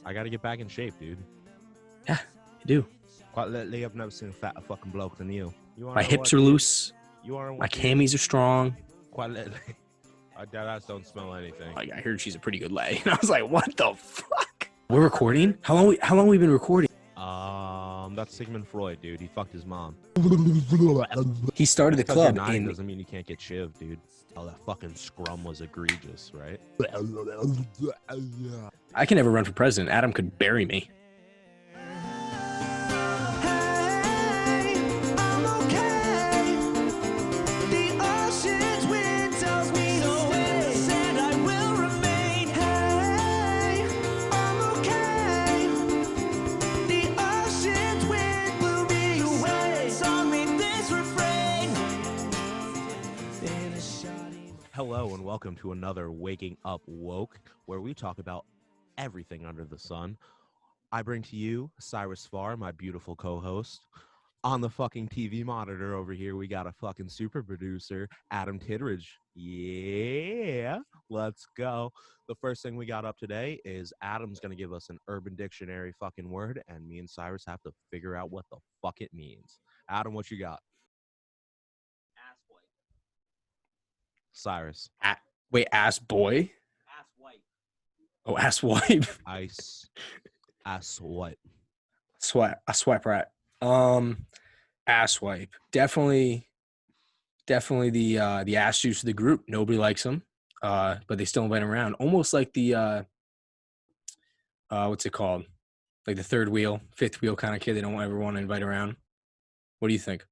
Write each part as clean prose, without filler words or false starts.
I gotta get back in shape, dude. Yeah, you do. Quite lately, I've never seen a fatter fucking bloke than you. My hips are loose. You are. My camis are strong. Quite lately. I deadass don't smell anything. Like, I heard she's a pretty good lay. And I was like, what the fuck? We're recording? How long we been recording? That's Sigmund Freud, dude. He fucked his mom. He started the club in... doesn't mean you can't get shivved, dude. Oh, that fucking scrum was egregious, right? I can never run for president. Adam could bury me. Hello and welcome to another Waking Up Woke, where we talk about everything under the sun. I bring to you Cyrus Farr, my beautiful co-host. On the fucking TV monitor over here, we got a fucking super producer, Adam Kittredge. Yeah, let's go. The first thing we got up today is Adam's going to give us an Urban Dictionary fucking word, and me and Cyrus have to figure out what the fuck it means. Adam, what you got? Cyrus. Wait, ass boy? Ass wipe. Oh, ass wipe. Ass wipe. Swipe right. Ass wipe. Definitely the ass juice of the group. Nobody likes them, but they still invite him around. Almost like the what's it called? Like the third wheel, fifth wheel kind of kid. They don't ever want to invite around. What do you think?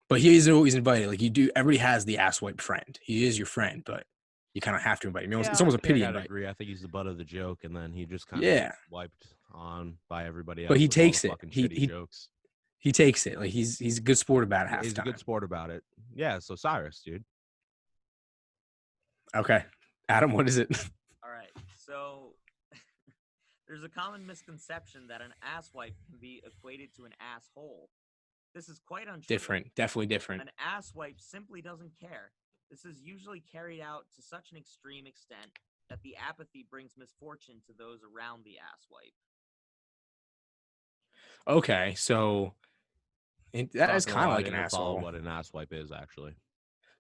But he isn't always invited. Like you do, everybody has the ass wipe friend. He is your friend, but you kind of have to invite him. It's almost a pity invite. I agree. I think he's the butt of the joke, and then he just kind of wiped on by everybody else. But he takes it. Jokes. He takes it. Like he's a good sport about it. He's a good sport about it. Yeah. So Cyrus, dude. Okay, Adam, what is it? All right. So there's a common misconception that an ass wipe can be equated to an asshole. This is quite untrue. Definitely different. An ass wipe simply doesn't care. This is usually carried out to such an extreme extent that the apathy brings misfortune to those around the ass wipe. Okay, so that is kind of like an asshole. What an ass wipe is, actually.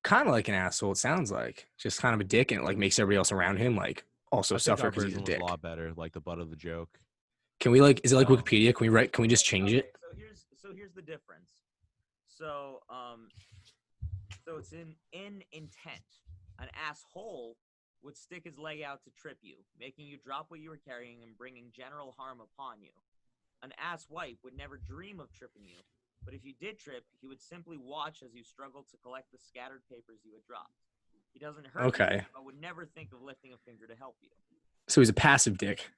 Kind of like an asshole, it sounds like. Just kind of a dick, and it like makes everybody else around him like also suffer because he's a dick. A lot better, like the butt of the joke. Can we is it like Wikipedia? Can we just change it? So here's the difference. So it's in intent. An asshole would stick his leg out to trip you, making you drop what you were carrying and bringing general harm upon you. An ass wipe would never dream of tripping you, but if you did trip, he would simply watch as you struggled to collect the scattered papers you had dropped. He doesn't hurt you, but would never think of lifting a finger to help you. So he's a passive dick.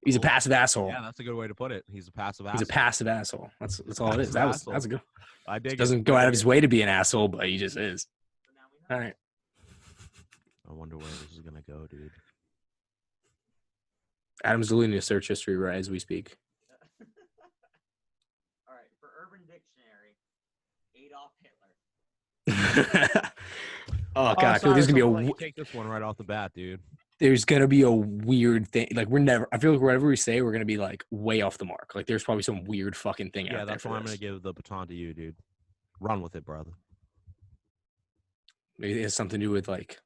He's a passive asshole. Yeah, that's a good way to put it. He's a passive asshole. He's a passive asshole. That's all it is. That's a good. I dig it. Doesn't go out of his way to be an asshole, but he just is. All right. I wonder where this is gonna go, dude. Adam's deleting his search history right as we speak. All right, for Urban Dictionary, Adolf Hitler. Oh god, there's gonna be take this one right off the bat, dude. There's gonna be a weird thing. Like I feel like whatever we say, we're gonna be like way off the mark. Like there's probably some weird fucking thing out there. Yeah, that's why I'm gonna give the baton to you, dude. Run with it, brother. Maybe it has something to do with like,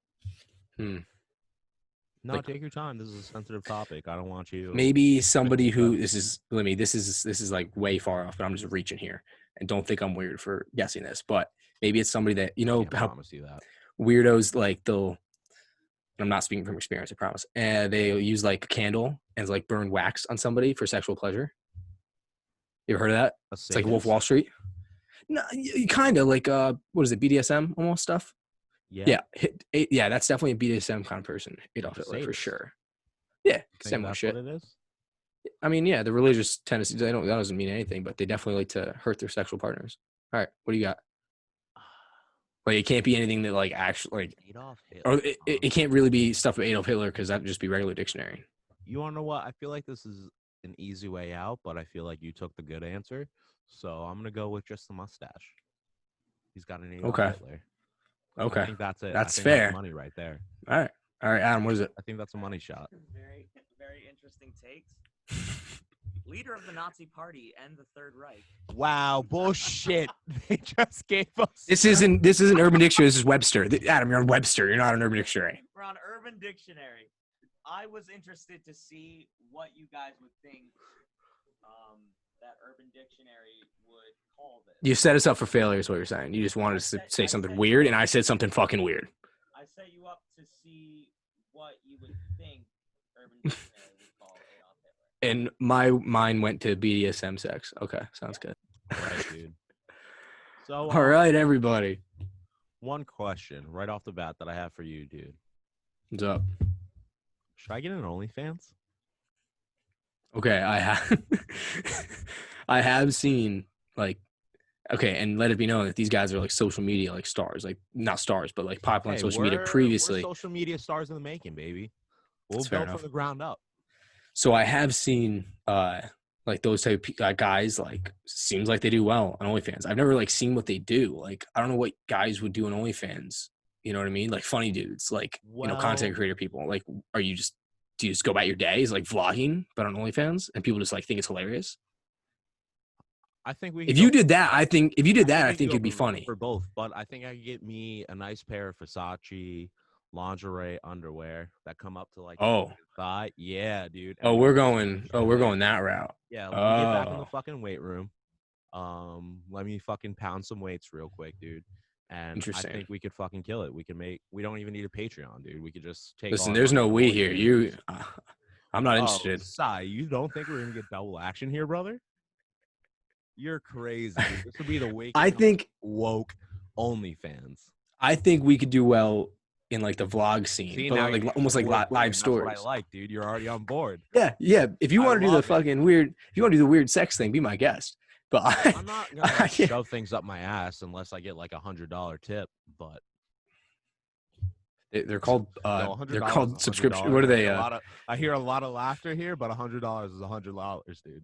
No, take your time. This is a sensitive topic. I don't want you. Maybe somebody who this is like way far off, but I'm just reaching here, and don't think I'm weird for guessing this. But maybe it's somebody that I promise you that weirdos like they'll. I'm not speaking from experience, I promise. And they use like a candle and like burn wax on somebody for sexual pleasure. You ever heard of that? It's like Wolf of Wall Street. No, kind of like what is it? BDSM almost stuff. Yeah. Yeah, that's definitely a BDSM kind of person. Adolf Hitler for sure. Yeah, same shit. What it is? I mean, yeah, the religious tendencies. That doesn't mean anything, but they definitely like to hurt their sexual partners. All right, what do you got? Like, it can't be anything that, like, actually, like, Adolf Hitler. Or it can't really be stuff with Adolf Hitler because that would just be regular dictionary. You want to know what? I feel like this is an easy way out, but I feel like you took the good answer. So I'm going to go with just the mustache. He's got an Adolf Hitler. Okay. I think that's it. That's fair. That's money right there. All right, Adam, what is it? I think that's a money shot. Very, very interesting takes. Leader of the Nazi Party and the Third Reich. Wow, bullshit. They just gave us. This isn't Urban Dictionary. This is Webster. Adam, you're on Webster. You're not on Urban Dictionary. We're on Urban Dictionary. I was interested to see what you guys would think that Urban Dictionary would call this. You set us up for failure is what you're saying. You just wanted to say something weird, and I said something fucking weird. I set you up to see what you would think Urban Dictionary would call Adolf Hitler. And my mind went to BDSM sex. Okay, sounds good. Right, dude. So, All right, everybody. one question right off the bat that I have for you, dude. What's up? Should I get an OnlyFans? Okay, I have seen like, okay, and let it be known that these guys are like social media like stars, like not stars, but like popular on social media previously. We're social media stars in the making, baby. We'll That's fair build enough. from the ground up. So I have seen like those type of guys, like seems like they do well on OnlyFans. I've never like seen what they do. Like I don't know what guys would do on OnlyFans. You know what I mean? Like funny dudes, like content creator people. Like, do you just go about your day? Is like vlogging, but on OnlyFans, and people just like think it's hilarious? I think we. If you did that, I think it'd be funny for both. But I think I could get me a nice pair of Versace lingerie underwear that come up to like thigh. Yeah, dude. Oh, we're going that route. Yeah, let me get back in the fucking weight room. Let me fucking pound some weights real quick, dude. And I think we could fucking kill it. We don't even need a Patreon, dude. We could just take. Listen, there's no we here. I'm not interested. Sai, you don't think we're gonna get double action here, brother? You're crazy. This would be the wake. I think woke OnlyFans. I think we could do well in like the vlog scene, but like almost like live stories. That's what I like, dude. You're already on board. Yeah. If you want to do the fucking weird, if you want to do the weird sex thing, be my guest. But I'm not gonna shove things up my ass unless I get like $100 tip. But they're called subscription. What are they? I hear a lot of laughter here, but $100 is $100, dude.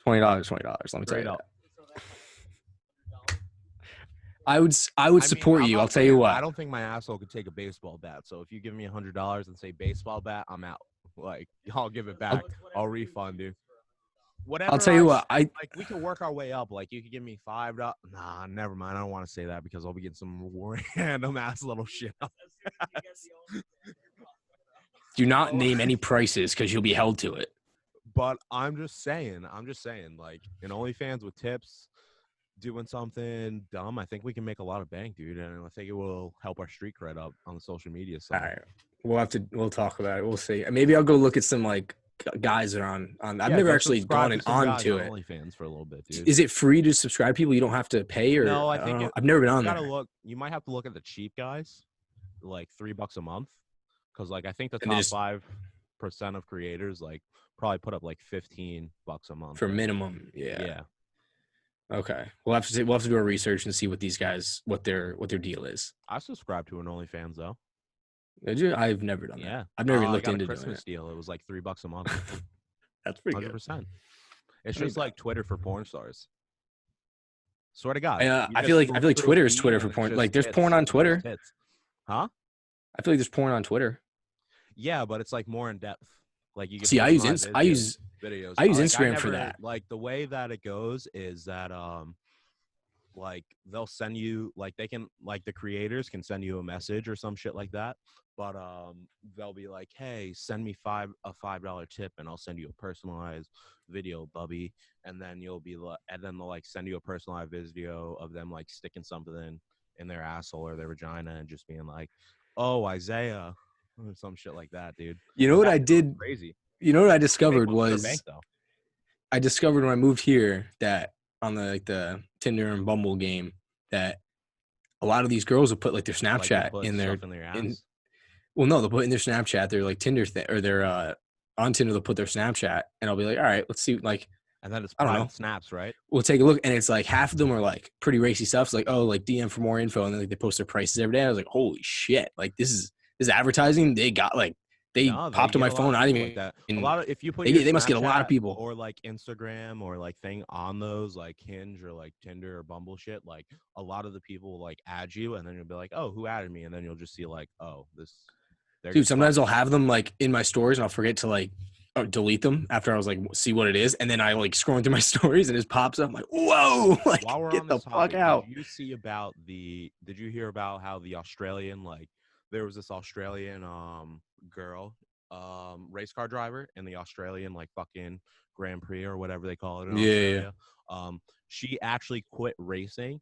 $20. Let me tell you that. I would support you. I'll tell you what. I don't think my asshole could take a baseball bat. So if you give me $100 and say baseball bat, I'm out. Like I'll give it back. I'll refund you. Whatever. I'll tell you what. We can work our way up. Like you could give me $5. Nah, never mind. I don't want to say that because I'll be getting some random ass little shit. Do not name any prices because you'll be held to it. But I'm just saying, like an OnlyFans with tips, doing something dumb, I think we can make a lot of bank, dude. And I think it will help our street cred up on the social media side. All right. We'll talk about it. We'll see. Maybe I'll go look at some like guys that are on. I've never actually gone onto it. OnlyFans for a little bit, dude. Is it free to subscribe people? You don't have to pay, or no? I think I've never been on there. You might have to look at the cheap guys, like $3 a month, because like I think the top 5% of creators like probably put up like $15 a month for minimum. Yeah. Okay, we'll have to do our research and see what these guys what their deal is. I subscribe to an OnlyFans though. Did you? I've never done that. I've never even looked into doing it. Christmas deal. It was like $3 a month. That's pretty 100%. It's just like Twitter for porn stars. Swear to God. I feel like Twitter is Twitter for porn. Like there's porn on Twitter. Huh? I feel like there's porn on Twitter. Yeah, but it's like more in depth. Like you can see. I use videos. I use Instagram for that. Like the way that it goes is that like they'll send you like they can like the creators can send you a message or some shit like that, but they'll be like, hey, send me a $5 tip and I'll send you a personalized video, bubby. And then you'll be like, and then they'll like send you a personalized video of them like sticking something in their asshole or their vagina and just being like, oh, Isaiah, or some shit like that, dude. You know what I did? Crazy. You know what I discovered was I discovered when I moved here that on the Tinder and Bumble game that a lot of these girls will put like their Snapchat in their ass. Well, no, they'll put in their Snapchat their like Tinder or their on Tinder they'll put their Snapchat and I'll be like, all right, let's see like. And then it's I don't know snaps, right? We'll take a look and it's like half of them are like pretty racy stuff. It's like, oh, like DM for more info, and then like they post their prices every day. I was like, holy shit! Like this is advertising. They got like. They popped on my phone. I didn't even. Like that. A lot of if you put they must get a lot of people or like Instagram or like thing on those like Hinge or like Tinder or Bumble shit. Like a lot of the people will like add you, and then you'll be like, oh, who added me? And then you'll just see like, oh, this. Dude, sometimes I'll have them like in my stories, and I'll forget to like delete them after I was like, see what it is. And then I like scrolling through my stories and it pops up. I'm like, whoa, like While we're get on the this fuck topic, out. did you hear about how the Australian, like, there was this Australian girl, race car driver in the Australian, like, fucking Grand Prix or whatever they call it in Yeah. Australia. She actually quit racing,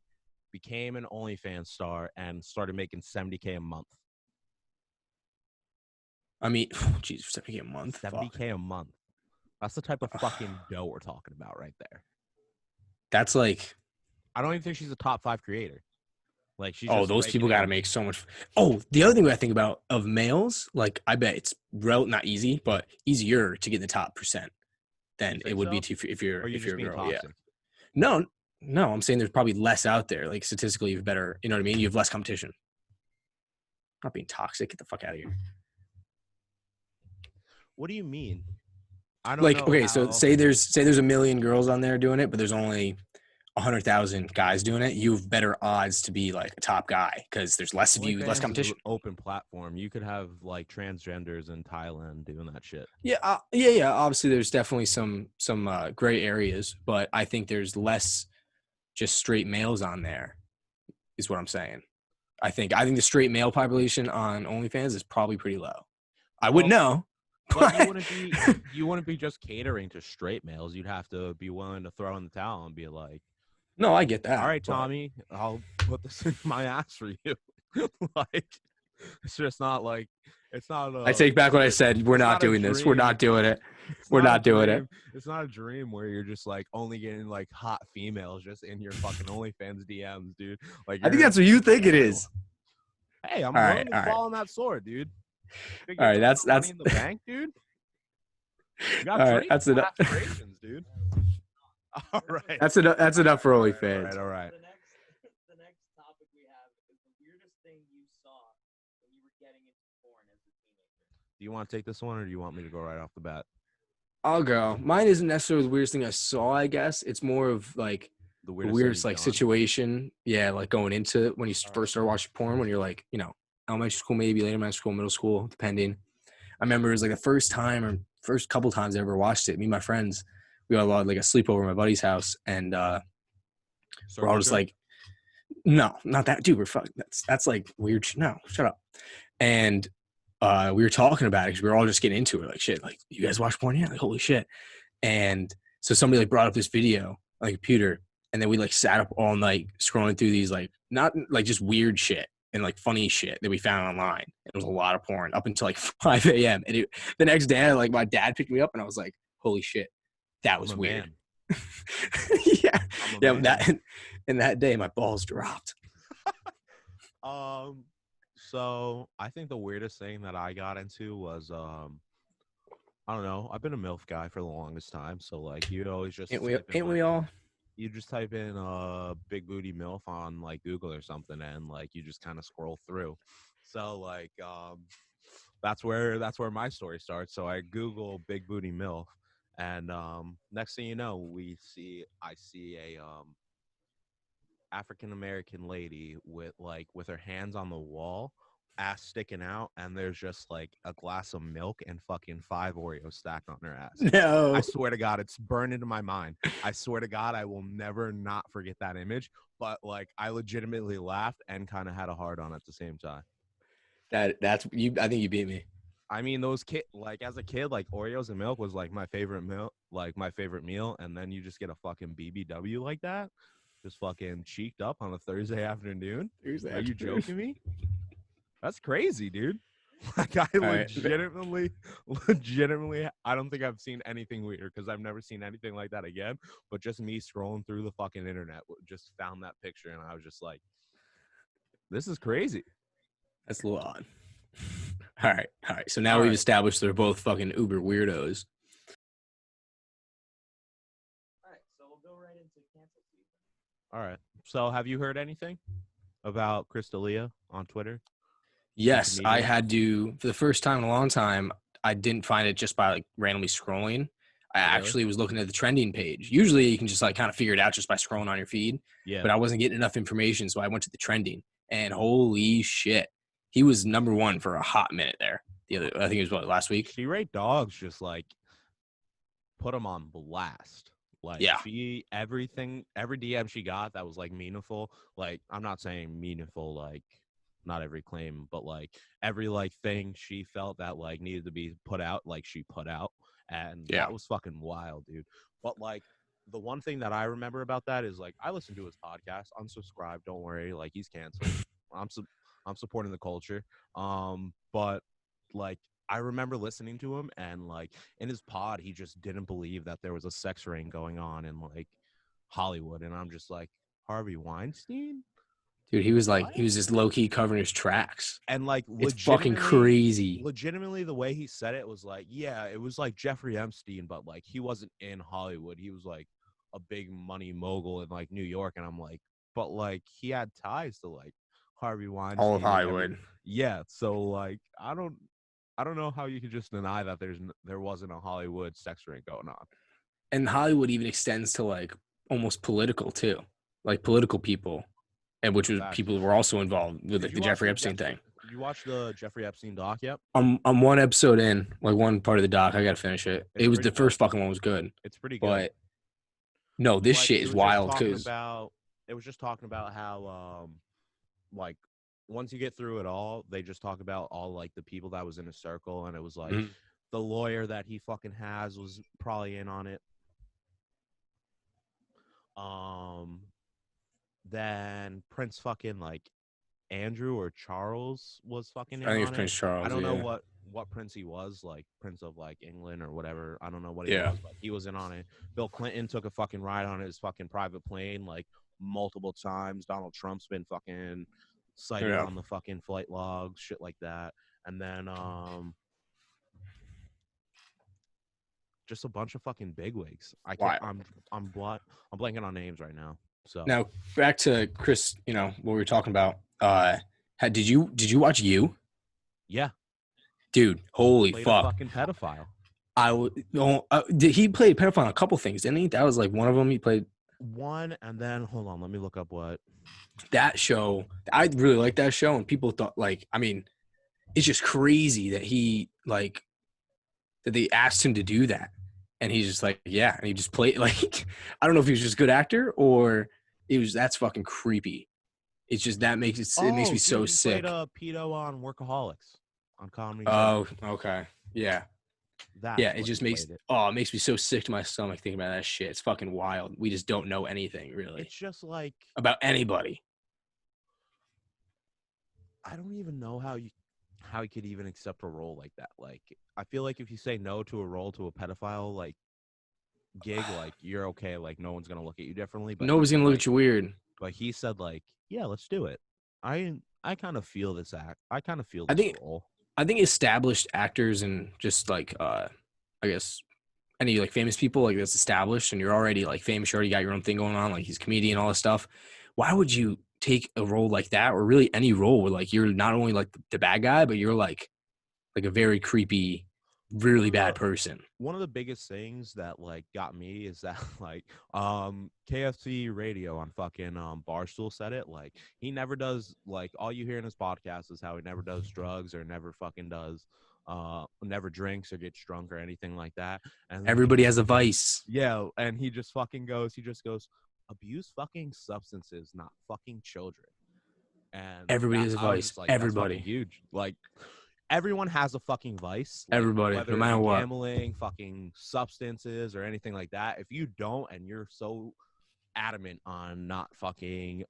became an OnlyFans star, and started making $70K a month. I mean, geez, $70K a month. $70K a month. That's the type of fucking dough we're talking about right there. That's like, I don't even think she's a top 5 creator. Like, she's oh, just those raking people it got to in. make so much. Oh, the other thing I think about of males, like I bet it's not easy, but easier to get in the top percent than You it think would be so? to if you're Or are you if just you're a being girl. Yeah. toxic? No, I'm saying there's probably less out there. Like statistically, you've better. You know what I mean? You have less competition. Not being toxic. Get the fuck out of here. What do you mean? I don't Like, know okay, how. so say there's a million girls on there doing it, but there's only 100,000 guys doing it. You have better odds to be like a top guy because there's less of you, OnlyFans less is an competition. open platform. You could have like transgenders in Thailand doing that shit. Yeah, yeah. Obviously, there's definitely some gray areas, but I think there's less just straight males on there. Is what I'm saying. I think the straight male population on OnlyFans is probably pretty low. I wouldn't know. But you wouldn't be just catering to straight males. You'd have to be willing to throw in the towel and be like, No, I get that. all right, but- Tommy, I'll put this in my ass for you. Like, it's just not like, it's not. I take back what I said. We're not doing this. We're not doing it. We're not doing it. It's not a dream where you're just like only getting like hot females just in your fucking OnlyFans DMs, dude. Like, I think that's what you think it is. Hey, I'm All willing right, to all right. fall on that sword, dude. All right, that's money in the bank, dude. You got all right. dreams That's and enough. aspirations, dude. All right. That's enough. That's enough for All OnlyFans. right. The next topic we have is the weirdest thing you saw when you were getting into porn as a teenager. Do you want to take this one, or do you want me to go right off the bat? I'll go. Mine isn't necessarily the weirdest thing I saw. I guess it's more of like The the weirdest, weirdest thing like you've done? situation. Yeah, like going into it when you All right. first start watching porn. When you're like, elementary school, maybe later elementary school, middle school, depending. I remember it was like the first time or first couple times I ever watched it. Me and my friends, we all had like a sleepover at my buddy's house, and we're all just like, no, not that, dude. We're fuck. That's like weird. No, shut up. And we were talking about it because we were all just getting into it. Like, shit, like, you guys watch porn? Yeah, like, holy shit. And so somebody like brought up this video on the computer, and then we like sat up all night scrolling through these like not like just weird shit and like funny shit that we found online. It was a lot of porn up until like 5 a.m. And the next day, like my dad picked me up, and I was like, holy shit, that was weird. Yeah, and that day my balls dropped. So I think the weirdest thing that I got into was I don't know. I've been a MILF guy for the longest time, so like you always just Ain't we all? You just type in big booty MILF on like Google or something, and like you just kind of scroll through. So like that's where my story starts. So I Google big booty MILF, and next thing you know, I see a African American lady with her hands on the wall, ass sticking out, and there's just like a glass of milk and fucking 5 Oreos stacked on her ass. No, I swear to God, it's burned into my mind. I swear to God, I will never not forget that image. But like, I legitimately laughed and kind of had a hard on at the same time. that's you. I think you beat me. I mean, those like as a kid, like Oreos and milk was like my favorite meal, and then you just get a fucking BBW like that, just fucking cheeked up on a Thursday afternoon. Are you joking me? That's crazy, dude. Like I legitimately, I don't think I've seen anything weird because I've never seen anything like that again. But just me scrolling through the fucking internet, just found that picture, and I was just like, "This is crazy." That's a little odd. All right. So now we've established they're both fucking uber weirdos. All right, so we'll go right into cancel season. All right. So have you heard anything about Crystalia on Twitter? Yes, I had to, for the first time in a long time, I didn't find it just by like randomly scrolling. I actually was looking at the trending page. Usually you can just like kind of figure it out just by scrolling on your feed. Yeah. But I wasn't getting enough information, so I went to the trending. And holy shit, he was number one for a hot minute there. I think it was last week. She rate dogs just like put him on blast. Like Yeah. every DM she got that was like meaningful. Like I'm not saying meaningful, like not every claim, but like every like thing she felt that like needed to be put out, like she put out, and Yeah. that was fucking wild, dude. But like the one thing that I remember about that is like I listened to his podcast. Unsubscribe, don't worry, like he's canceled. I'm supporting the culture. But like I remember listening to him, and like in his pod, he just didn't believe that there was a sex ring going on in like Hollywood, and I'm just like, Harvey Weinstein, Dude, he was what? just low key covering his tracks. And like It's fucking crazy. legitimately the way he said it was like, yeah, it was like Jeffrey Epstein, but like he wasn't in Hollywood. He was like a big money mogul in like New York, and I'm like, but like he had ties to like Harvey Weinstein. All of Hollywood. Yeah, so like I don't know how you could just deny that there wasn't a Hollywood sex ring going on. And Hollywood even extends to like almost political too, like political people, and which was people who were also involved with like, the Jeffrey Epstein thing. Did you watch the Jeffrey Epstein doc yet? I'm one episode in, like one part of the doc. I gotta finish it. It's It was the pretty first good. fucking one was good, It's pretty good. but no, this Like, shit it is was just wild talking because it was just talking about how like once you get through it all, they just talk about all like the people that was in his circle, and it was like the lawyer that he fucking has was probably in on it. Then Prince fucking like Andrew or Charles was fucking in I think it's on Prince it. Charles. I don't know yeah. what prince he was, like Prince of like England or whatever. I don't know what he Yeah. was, but he was in on it. Bill Clinton took a fucking ride on his fucking private plane like multiple times. Donald Trump's been fucking cited Yeah. on the fucking flight logs, shit like that. And then just a bunch of fucking bigwigs. I can't. I'm blanking on names right now. So Now back to Chris. You know what we were talking about. Did you watch You? yeah, Dude, holy played fuck! a fucking pedophile. Did he play pedophile on a couple things? Didn't he? That was like one of them. He played One, and then hold on, let me look up what. that show. I really liked that show, and people thought like, I mean, it's just crazy that he like that they asked him to do that, and he's just like, yeah, and he just played like, I don't know if he was just a good actor or that's fucking creepy. It's just that makes it makes me so he sick. Played pedo on Workaholics on Comedy Oh, Central. okay, yeah. That's Yeah, it what just he makes played it. it makes me so sick to my stomach thinking about that shit. It's fucking wild. We just don't know anything really It's just like about anybody. I don't even know how you could even accept a role like that. Like I feel like if you say no to a role to a pedophile like gig, like you're okay, like no one's gonna look at you differently. But Nobody's gonna look at you weird. But he said like, yeah, let's do it. I kind of feel this I kind of feel I this think- role. I think established actors and just like I guess any like famous people like that's established and you're already like famous, you already got your own thing going on, like he's a comedian, all this stuff. Why would you take a role like that, or really any role where like you're not only like the bad guy, but you're like a very creepy, really bad person? One of the biggest things that like got me is that like KFC radio on fucking Barstool said it, like he never does, like all you hear in his podcast is how he never does drugs or never fucking does never drinks or gets drunk or anything like that. And Everybody has a vice. yeah, and he just goes abuse fucking substances, not fucking children. And Everybody has a I was vice. just like, that's Everybody. fucking huge. Like everyone has a fucking vice. Like, Everybody, whether no it matter be what. gambling, fucking substances, or anything like that. If you don't, and you're so adamant on not fucking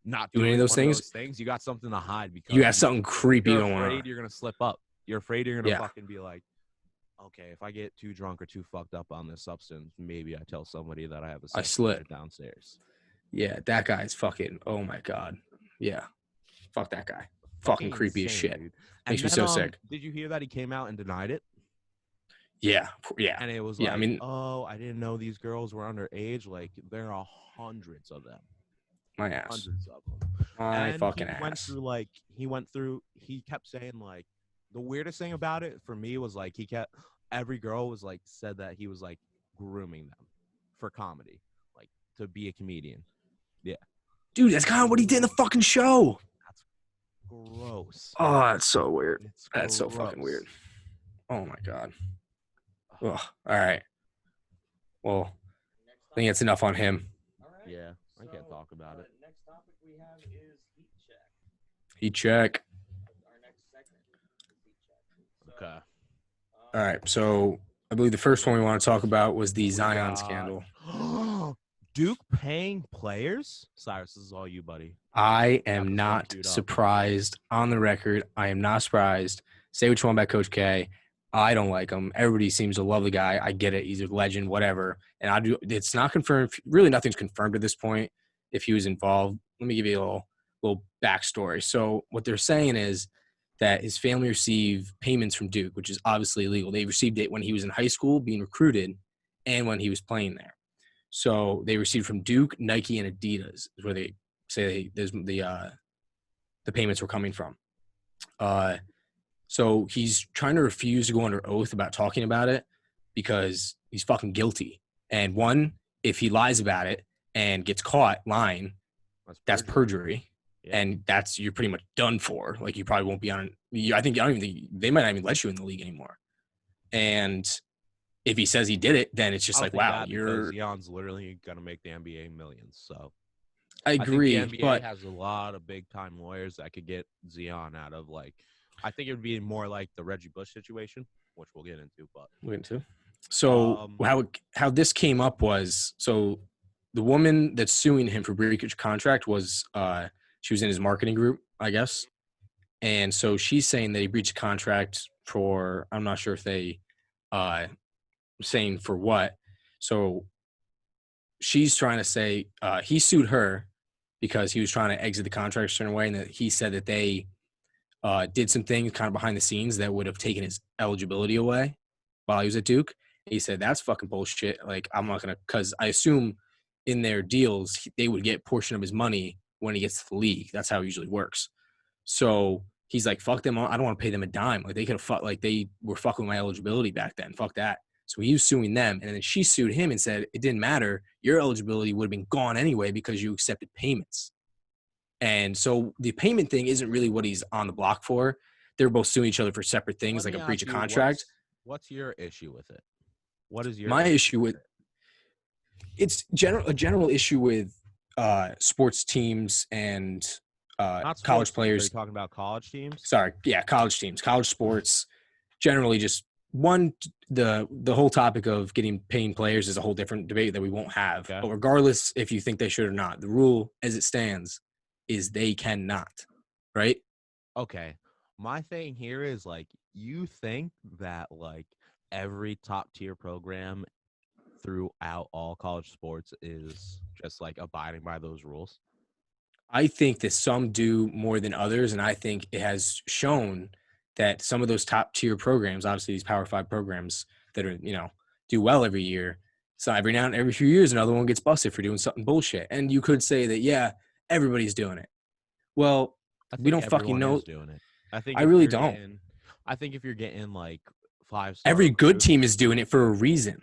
not Do any doing of those one things? of those things, you got something to hide because You got something creepy you're going afraid on. you're gonna slip up. You're afraid you're gonna Yeah. fucking be like, okay, if I get too drunk or too fucked up on this substance, maybe I tell somebody that I have a I sex slip. affair downstairs. Yeah, that guy's fucking. Oh my god. Yeah, fuck that guy. Fucking creepy as insane, shit. dude. Makes me then, so sick. Did you hear that he came out and denied it? Yeah, yeah. And it was Yeah, like, I mean- oh, I didn't know these girls were underage. Like, there are hundreds of them. My ass. Hundreds of them. My And fucking he went ass. through, he kept saying, like, the weirdest thing about it for me was, like, every girl was, like, said that he was, like, grooming them for comedy, like, to be a comedian. Yeah. Dude, that's kind of what he did in the fucking show. That's gross. Oh, that's so weird. It's That's so fucking gross. weird. Oh my god. Ugh, all right. Well, Next I think that's topic. enough on him. All right. Yeah, I can't talk about it. Next topic we have is heat check. He check. Our next segment is heat check. So, Okay. All right. So I believe the first one we want to talk about was the We Zion got- scandal. Duke paying players? Cyrus, this is all you, buddy. I Got am this one not queued up. surprised. On the record, I am not surprised. Say what you want about Coach K. I don't like him. Everybody seems to love the guy. I get it. He's a legend, whatever. And I do. It's not confirmed. Really, nothing's confirmed at this point. If he was involved, let me give you a little backstory. So what they're saying is that his family received payments from Duke, which is obviously illegal. They received it when he was in high school, being recruited, and when he was playing there. So they received from Duke, Nike, and Adidas is where they say there's the payments were coming from. So he's trying to refuse to go under oath about talking about it because he's fucking guilty. And one, if he lies about it and gets caught lying, that's perjury. Yeah. And you're pretty much done for. Like you probably won't be on. I don't even think they might not even let you in the league anymore. And if he says he did it, then it's just I like, don't think wow, that you're. because Zion's literally gonna make the NBA millions. So I agree, I think the NBA but has a lot of big time lawyers that could get Zion out of like. I think it would be more like the Reggie Bush situation, which we'll get into. But we're into. So how this came up was the woman that's suing him for breach of contract was she was in his marketing group, I guess, and so she's saying that he breached contract for I'm not sure if they saying for what. So she's trying to say he sued her because he was trying to exit the contract a certain way, and that he said that they did some things kind of behind the scenes that would have taken his eligibility away while he was at Duke. He said, that's fucking bullshit. Like, I'm not going to, because I assume in their deals, they would get a portion of his money when he gets to the league. That's how it usually works. So he's like, fuck them. I don't want to pay them a dime. Like, they could have fucked, like, they were fucking with my eligibility back then. Fuck that. So he was suing them. And then she sued him and said, it didn't matter. Your eligibility would have been gone anyway because you accepted payments. And so the payment thing isn't really what he's on the block for. They're both suing each other for separate things, like a breach of contract. What's your issue with it? What is your My issue with it's a general issue with sports teams and college players. Are you talking about college teams? Sorry, yeah, college teams, college sports. Generally, just the whole topic of getting paying players is a whole different debate that we won't have. Okay. But regardless if you think they should or not, the rule as it stands is they cannot, right? Okay. My thing here is like, you think that like every top tier program throughout all college sports is just like abiding by those rules? I think that some do more than others, and I think it has shown that some of those top tier programs, obviously these Power 5 programs that are, do well every year. So every few years, another one gets busted for doing something bullshit. And you could say that, yeah, everybody's doing it. Well, we don't fucking know. Doing it. I really don't. I think if you're getting like 5-star, every good team is doing it for a reason.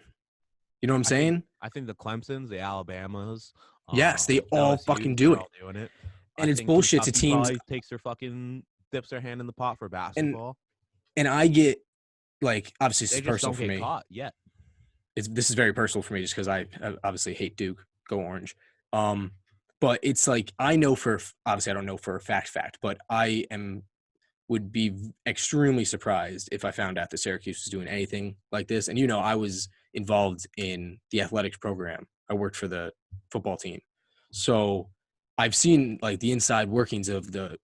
You know what I'm saying? I think the Clemsons, the Alabamas, yes, they all LSUs, fucking do it. all doing it. And it's bullshit to teams. Dips their hand in the pot for basketball. And I get like obviously this they is personal for me. Caught yet. This is very personal for me just because I obviously hate Duke. Go Orange. But it's like I know obviously I don't know for a fact, but I would be extremely surprised if I found out that Syracuse was doing anything like this. And I was involved in the athletics program. I worked for the football team, so I've seen like the inside workings of the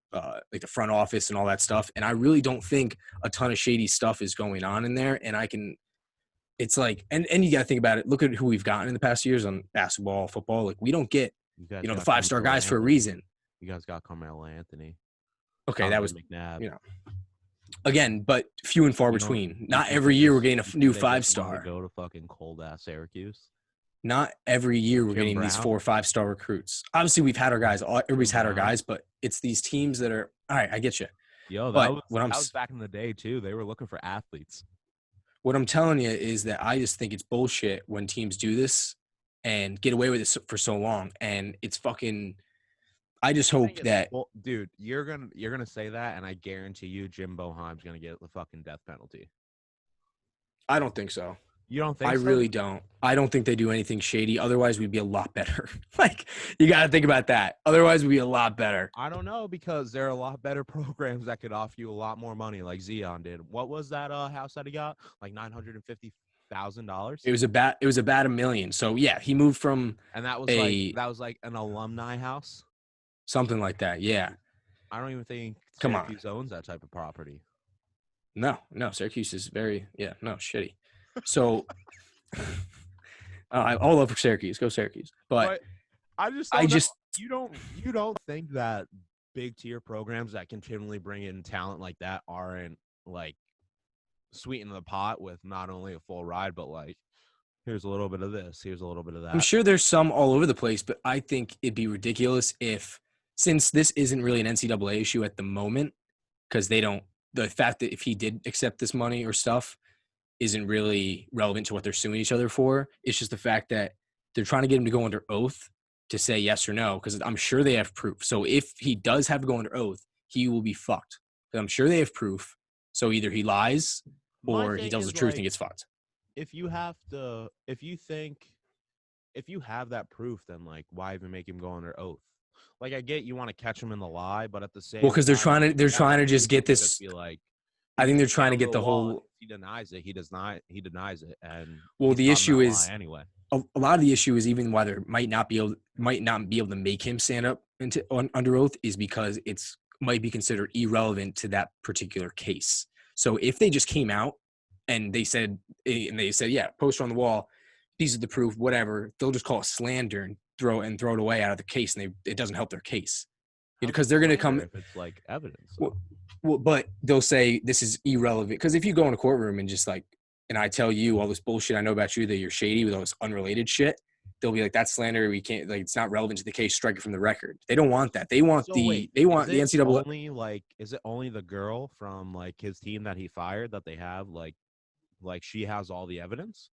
like the front office and all that stuff. And I really don't think a ton of shady stuff is going on in there. And it's like, and you got to think about it. Look at who we've gotten in the past years on basketball, football. Like we don't get, the 5-star guys for a reason. You guys got Carmelo Anthony. Okay. That was, McNabb. Again, but few and far between. Not every year we're getting a new 5-star. Go to fucking cold ass Syracuse. Not every year we're getting these 4 or 5-star recruits. Obviously, we've had our guys. Everybody's had our guys, but it's these teams that are all right. I get you. Yo, that was back in the day too. They were looking for athletes. What I'm telling you is that I just think it's bullshit when teams do this and get away with it for so long, and it's fucking. I just hope that, dude, you're gonna say that, and I guarantee you, Jim Boheim's gonna get the fucking death penalty. I don't think so. You don't think I so? really don't. I don't think they do anything shady. Otherwise, we'd be a lot better. Like, you got to think about that. Otherwise, we'd be a lot better. I don't know, because there are a lot better programs that could offer you a lot more money, like Xeon did. What was that house that he got? Like $950,000, It was about $1 million. So yeah, he moved from and that was a like an alumni house. something like that. Yeah. I don't even think Come on. Syracuse owns that type of property. No, Syracuse is shitty. So I all love Syracuse. Go Syracuse. But I just I don't know. just You don't think that big tier programs that continually bring in talent like that aren't like sweeten the pot with not only a full ride, but like, here's a little bit of this, here's a little bit of that. I'm sure there's some all over the place, but I think it'd be ridiculous if, since this isn't really an NCAA issue at the moment, because the fact that if he did accept this money or stuff isn't really relevant to what they're suing each other for. It's just the fact that they're trying to get him to go under oath to say yes or no, because I'm sure they have proof. So if he does have to go under oath, he will be fucked. But I'm sure they have proof. So either he lies or he tells the truth and gets fucked. If you have that proof, then like, why even make him go under oath? Like, I get you want to catch him in the lie, but at the same because they're trying to just get this. Be like, I think they're trying to get the whole. He denies it. He denies it. And well, the issue is anyway. A lot of the issue is even why they might not be able to make him stand up under oath is because it's might be considered irrelevant to that particular case. So if they just came out and they said, yeah, poster on the wall, these are the proof, whatever, they'll just call it slander and throw it away out of the case, and it doesn't help their case because they're going to come if it's like evidence. Well, but they'll say this is irrelevant because if you go in a courtroom and just like, and I tell you all this bullshit I know about you that you're shady with all this unrelated shit, they'll be like, that's slander. We can't, like, it's not relevant to the case. Strike it from the record. They don't want that. They want the NCAA. Is it only the girl from like his team that he fired that they have like she has all the evidence?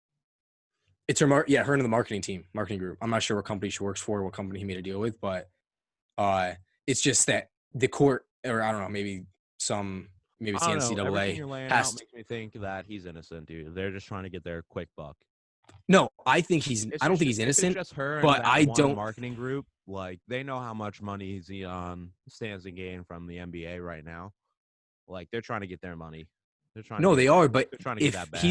It's her and the marketing group. I'm not sure what company she works for, what company he made a deal with, but it's just that the court, or I don't know, maybe it's the NCAA has makes me think that he's innocent, dude. They're just trying to get their quick buck. No, I don't think he's innocent. It's just her, but and I don't. Marketing group, like, they know how much money Xeon stands to gain from the NBA right now. Like, they're trying to get their money. They're trying. No, they are, but they're trying to get that back.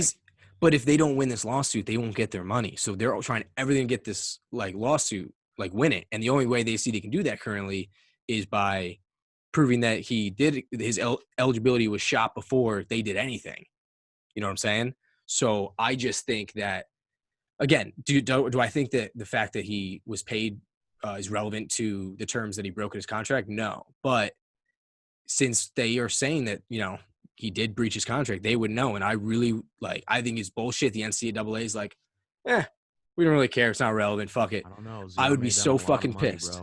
But if they don't win this lawsuit, they won't get their money. So they're trying everything to get this like lawsuit, like win it. And the only way they see they can do that currently is by proving that his eligibility was shot before they did anything. You know what I'm saying? So I just think that, again, do I think that the fact that he was paid is relevant to the terms that he broke in his contract? No. But since they are saying that, he did breach his contract, they would know. And I really I think it's bullshit. The NCAA is like, we don't really care. It's not relevant. Fuck it. I don't know. I would be so fucking pissed.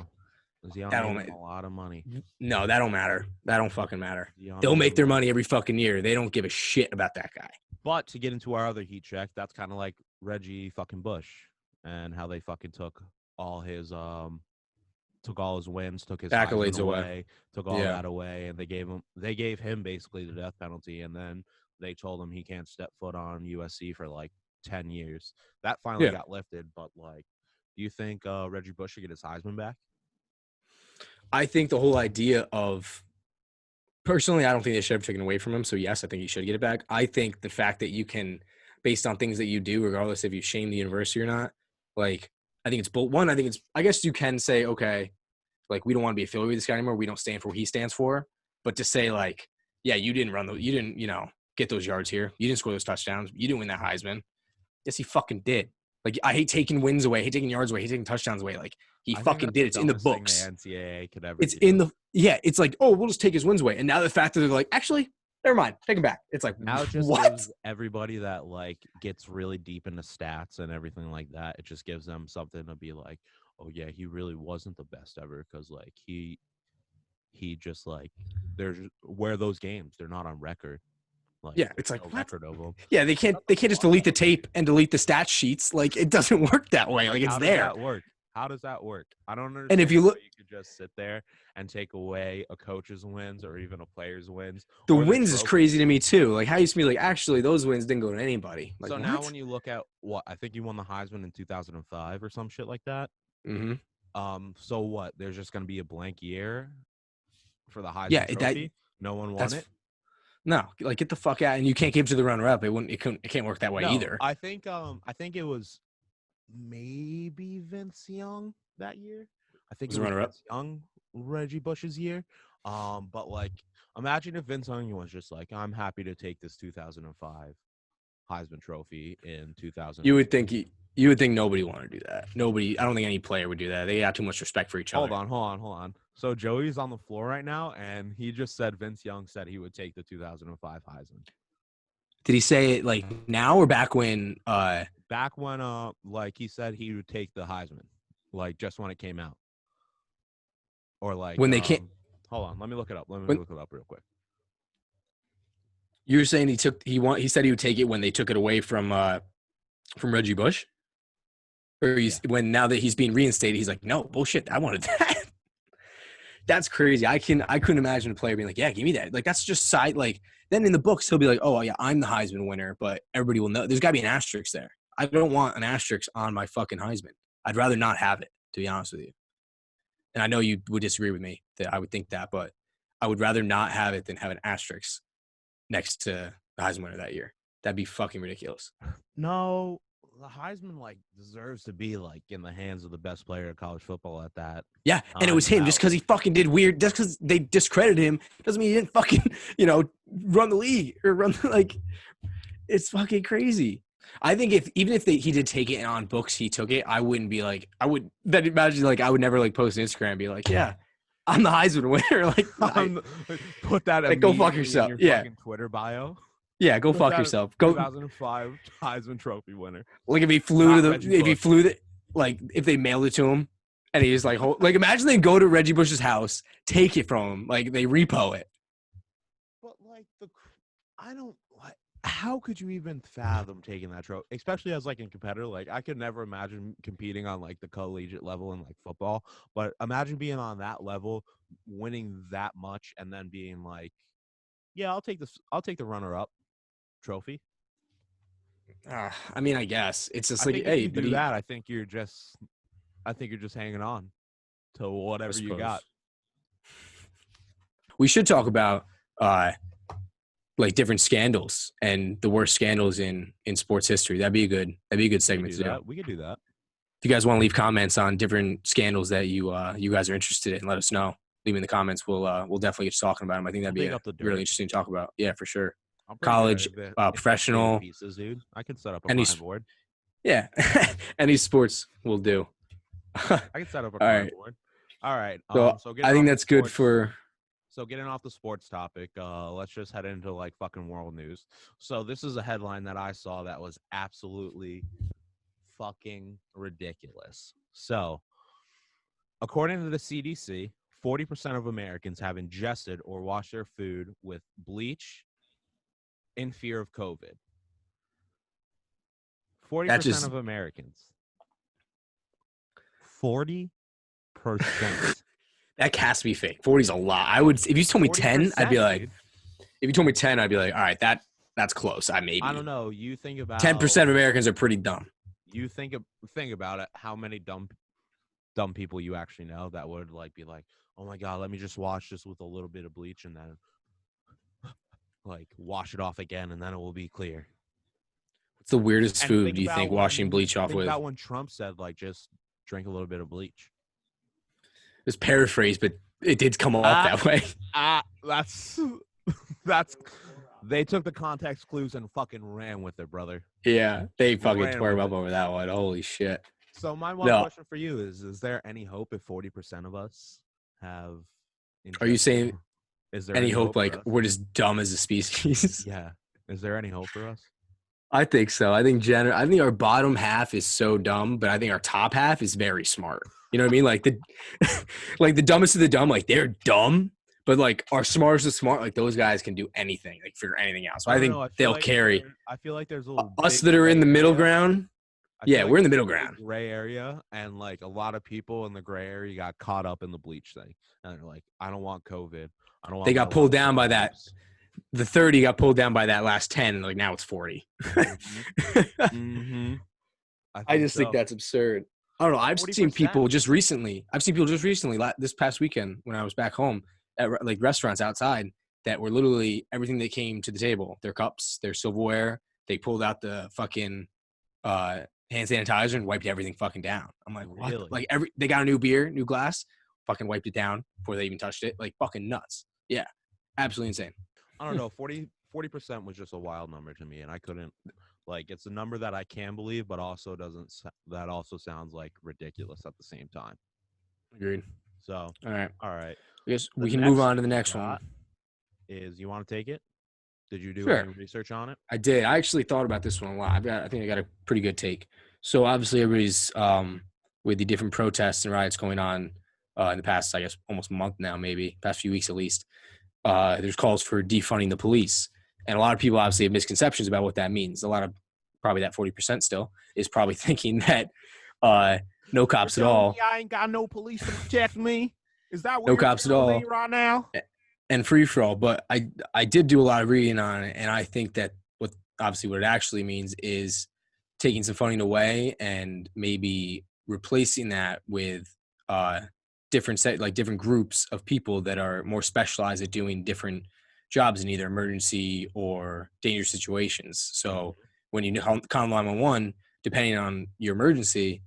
That'll make a lot of money. No, that don't matter. That don't fucking matter. They'll make their money every fucking year. They don't give a shit about that guy. But to get into our other heat check, that's kind of like Reggie fucking Bush and how they fucking took all his wins, took his accolades away, took all that away, and they gave him basically the death penalty, and then they told him he can't step foot on USC for like 10 years. That finally got lifted, but like, do you think Reggie Bush should get his Heisman back? I think the whole idea of, personally, I don't think they should have taken away from him. So yes, I think he should get it back. I think the fact that you can, based on things that you do, regardless if you shame the university or not, like, I think I guess you can say, okay, like, we don't want to be affiliated with this guy anymore. We don't stand for what he stands for. But to say, like, yeah, you didn't get those yards here. You didn't score those touchdowns. You didn't win that Heisman. Yes, he fucking did. Like, I hate taking wins away. I hate taking yards away. I hate taking touchdowns away. Like, he fucking did. It's in the books. The NCAA could ever it's do. In the it's like, oh, we'll just take his wins away. And now the fact that they're like, actually, never mind, take him back. It's like, now it just gives everybody that like gets really deep into stats and everything like that, it just gives them something to be like, oh yeah, he really wasn't the best ever, because like he just like, there's where those games, they're not on record. Like, yeah, it's like, no record of them. Yeah, they can't just delete the tape and delete the stat sheets. Like, it doesn't work that way. Like, it's there. How does that work? How does that work? I don't understand. And if you look, how you could just sit there and take away a coach's wins or even a player's wins. the or their wins is trophy. crazy to me too. Like, how used to be like, actually, those wins didn't go to anybody. Like, So what? now when you look at what I think you won the Heisman in 2005 or some shit like that. Mm-hmm. So what? There's just gonna be a blank year for the Heisman Yeah, Trophy. No one won that's it. no, like get the fuck out, and you can't give it to the runner-up. It can't work that way No, either. I think it was maybe Vince Young that year. I think Was it the was runner-up? Vince Young, Reggie Bush's year. But like, imagine if Vince Young was just like, I'm happy to take this 2005 Heisman Trophy in 2000. You would think you would think nobody wanted to do that. Nobody. I don't think any player would do that. They got too much respect for each other. Hold on. So Joey's on the floor right now, and he just said Vince Young said he would take the 2005 Heisman. Did he say it like now or back when? Back when, like he said he would take the Heisman, like just when it came out, or like when they can't. Hold on, let me look it up. Let me When- look it up real quick. You're saying he said he would take it when they took it away from Reggie Bush, or when now that he's being reinstated, he's like, no bullshit, I wanted that. That's crazy. I couldn't imagine a player being like, yeah, give me that. Like that's just side. Like then in the books he'll be like, oh yeah, I'm the Heisman winner, but everybody will know. There's got to be an asterisk there. I don't want an asterisk on my fucking Heisman. I'd rather not have it, to be honest with you. And I know you would disagree with me that I would think that, but I would rather not have it than have an asterisk next to the Heisman winner that year. That'd be fucking ridiculous. No, the Heisman like deserves to be like in the hands of the best player of college football at that. Yeah, and it was him just because he fucking did weird. Just because they discredited him doesn't mean he didn't fucking run the league or run like. It's fucking crazy. I think even if he did take it and on books he took it, I wouldn't be like I would. Then imagine like I would never like post on Instagram and be like, yeah, I'm the Heisman winner. Like put that like go fuck immediately yourself. in your Yeah, fucking Twitter bio. yeah, go Put fuck that yourself. Go 2005 Heisman Trophy winner. like if he flew Not to the Reggie if he Bush. flew the like if they mailed it to him and he was like like imagine they go to Reggie Bush's house, take it from him, like they repo it. But like I don't like. How could you even fathom taking that trophy, especially as like a competitor? Like I could never imagine competing on like the collegiate level in like football. But imagine being on that level, winning that much, and then being like, "Yeah, I'll take this. I'll take the runner-up trophy." I mean, I guess it's just I like, think hey, if you but do that, I think you're just hanging on to whatever you got. We should talk about like different scandals and the worst scandals in sports history. That'd be a good segment to do. We could do that. If you guys want to leave comments on different scandals that you guys are interested in, let us know. Leave in the comments. We'll definitely get to talking about them. I think that'd be really interesting to talk about. Yeah, for sure. College, professional pieces, dude. I can set up a any board. Yeah, any sports will do. I can set up a board. All right. So I think that's good for. So getting off the sports topic, let's just head into like fucking world news. So this is a headline that I saw that was absolutely fucking ridiculous. So according to the CDC, 40% of Americans have ingested or washed their food with bleach in fear of COVID. 40% of Americans. 40%. That has to be fake. 40 is a lot. I would if you told me 10, I'd be like, dude. If you told me 10, I'd be like, all right, that's close. I don't know. You think about 10% of Americans are pretty dumb. You think about it. How many dumb people you actually know that would like be like, oh my god, let me just wash this with a little bit of bleach and then like wash it off again and then it will be clear. What's the weirdest food do you think washing bleach off with? Think about when Trump said like just drink a little bit of bleach. It was paraphrased, but it did come off that way. That's they took the context clues and fucking ran with it, brother. Yeah, they fucking tore him up over that one. Holy shit. So my question for you is there any hope if 40% of us have Are you saying is there any hope like we're just dumb as a species? Yeah. Is there any hope for us? I think so. I think our bottom half is so dumb, but I think our top half is very smart. You know what I mean? Like the dumbest of the dumb, like they're dumb, but like our smartest of smart, like those guys can do anything, like figure anything out. So I think they'll carry. I feel like there's a little us that are in the middle ground. I feel Yeah, like we're in the it's a middle really ground. gray area, and like a lot of people in the gray area got caught up in the bleach thing, and they're like, I don't want COVID. I don't They want my got pulled lungs to down by that. collapse. The 30 got pulled down by that last 10, and like now it's 40. Mm-hmm. Mm-hmm. I I think just think so. that's absurd. I don't know. I've seen 40%. people just recently. This past weekend when I was back home at like restaurants outside that were literally everything that came to the table, their cups, their silverware. They pulled out the fucking uh, hand sanitizer and wiped everything fucking down. I'm like, what? Really? Like they got a new beer, new glass, fucking wiped it down before they even touched it. Like fucking nuts. Yeah, absolutely insane. I don't know. 40% was just a wild number to me, and I couldn't. Like, it's a number that I can believe, but also doesn't. That also sounds like ridiculous at the same time. Agreed. So, All right. all right. I guess The we can move next on to thing the we next one. got is, you want to take it? Did you do Sure. any research on it? I did. I actually thought about this one a lot. I think I got a pretty good take. So obviously everybody's with the different protests and riots going on in the past, I guess, almost a month now, maybe past few weeks at least. There's calls for defunding the police, and a lot of people obviously have misconceptions about what that means. A lot of probably that 40% still is probably thinking that no cops at all, I ain't got no police to protect me. Is that what no you're cops at telling all, me right now? and free for all. But I did do a lot of reading on it, and I think that what it actually means is taking some funding away and maybe replacing that with different groups of people that are more specialized at doing different jobs in either emergency or dangerous situations. So when you call 911, depending on your emergency,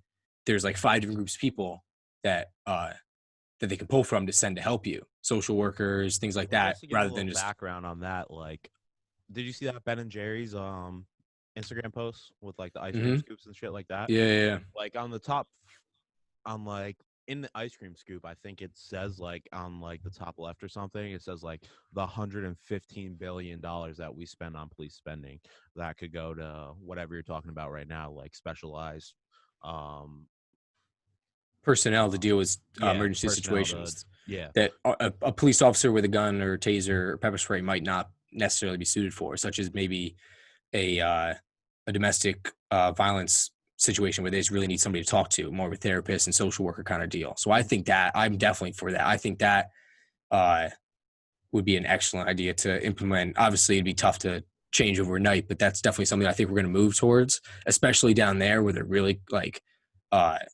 there's like 5 different groups of people that that they can pull from to send to help you. Social workers, things like Well, that, just to give a rather little than just background on that, like, did you see that Ben and Jerry's Instagram post with like the ice cream scoops and shit like that? yeah. Like on the top, on like in the ice cream scoop, I think it says like on like the top left or something, it says like the $115 billion that we spend on police spending that could go to whatever you're talking about right now, like specialized um Personnel to deal with emergency personnel to situations yeah. that a police officer with a gun or taser or pepper spray might not necessarily be suited for, such as maybe a domestic violence situation where they just really need somebody to talk to, more of a therapist and social worker kind of deal. So I think that I'm definitely for that. I think that uh, would be an excellent idea to implement. Obviously, it'd be tough to change overnight, but that's definitely something I think we're going to move towards, especially down there where they're really like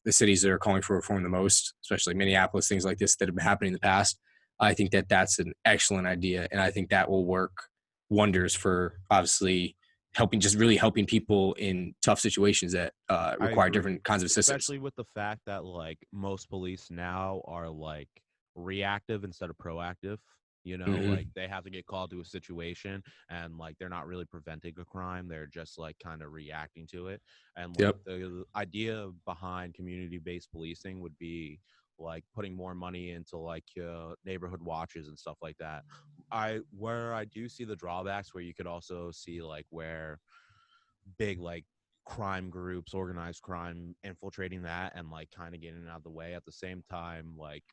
the cities that are calling for reform the most, especially Minneapolis, things like this that have been happening in the past. I think that that's an excellent idea, and I think that will work wonders for obviously really helping people in tough situations that I require agree, different kinds of assistance. especially with the fact that like most police now are like reactive instead of proactive. You know, Mm-hmm. like they have to get called to a situation, and like they're not really preventing a crime; they're just like kind of reacting to it. And like Yep. the idea behind community-based policing would be like putting more money into like neighborhood watches and stuff like that. I do see the drawbacks where you could also see like where big like crime groups, organized crime infiltrating that and like kind of getting it out of the way at the same time. Like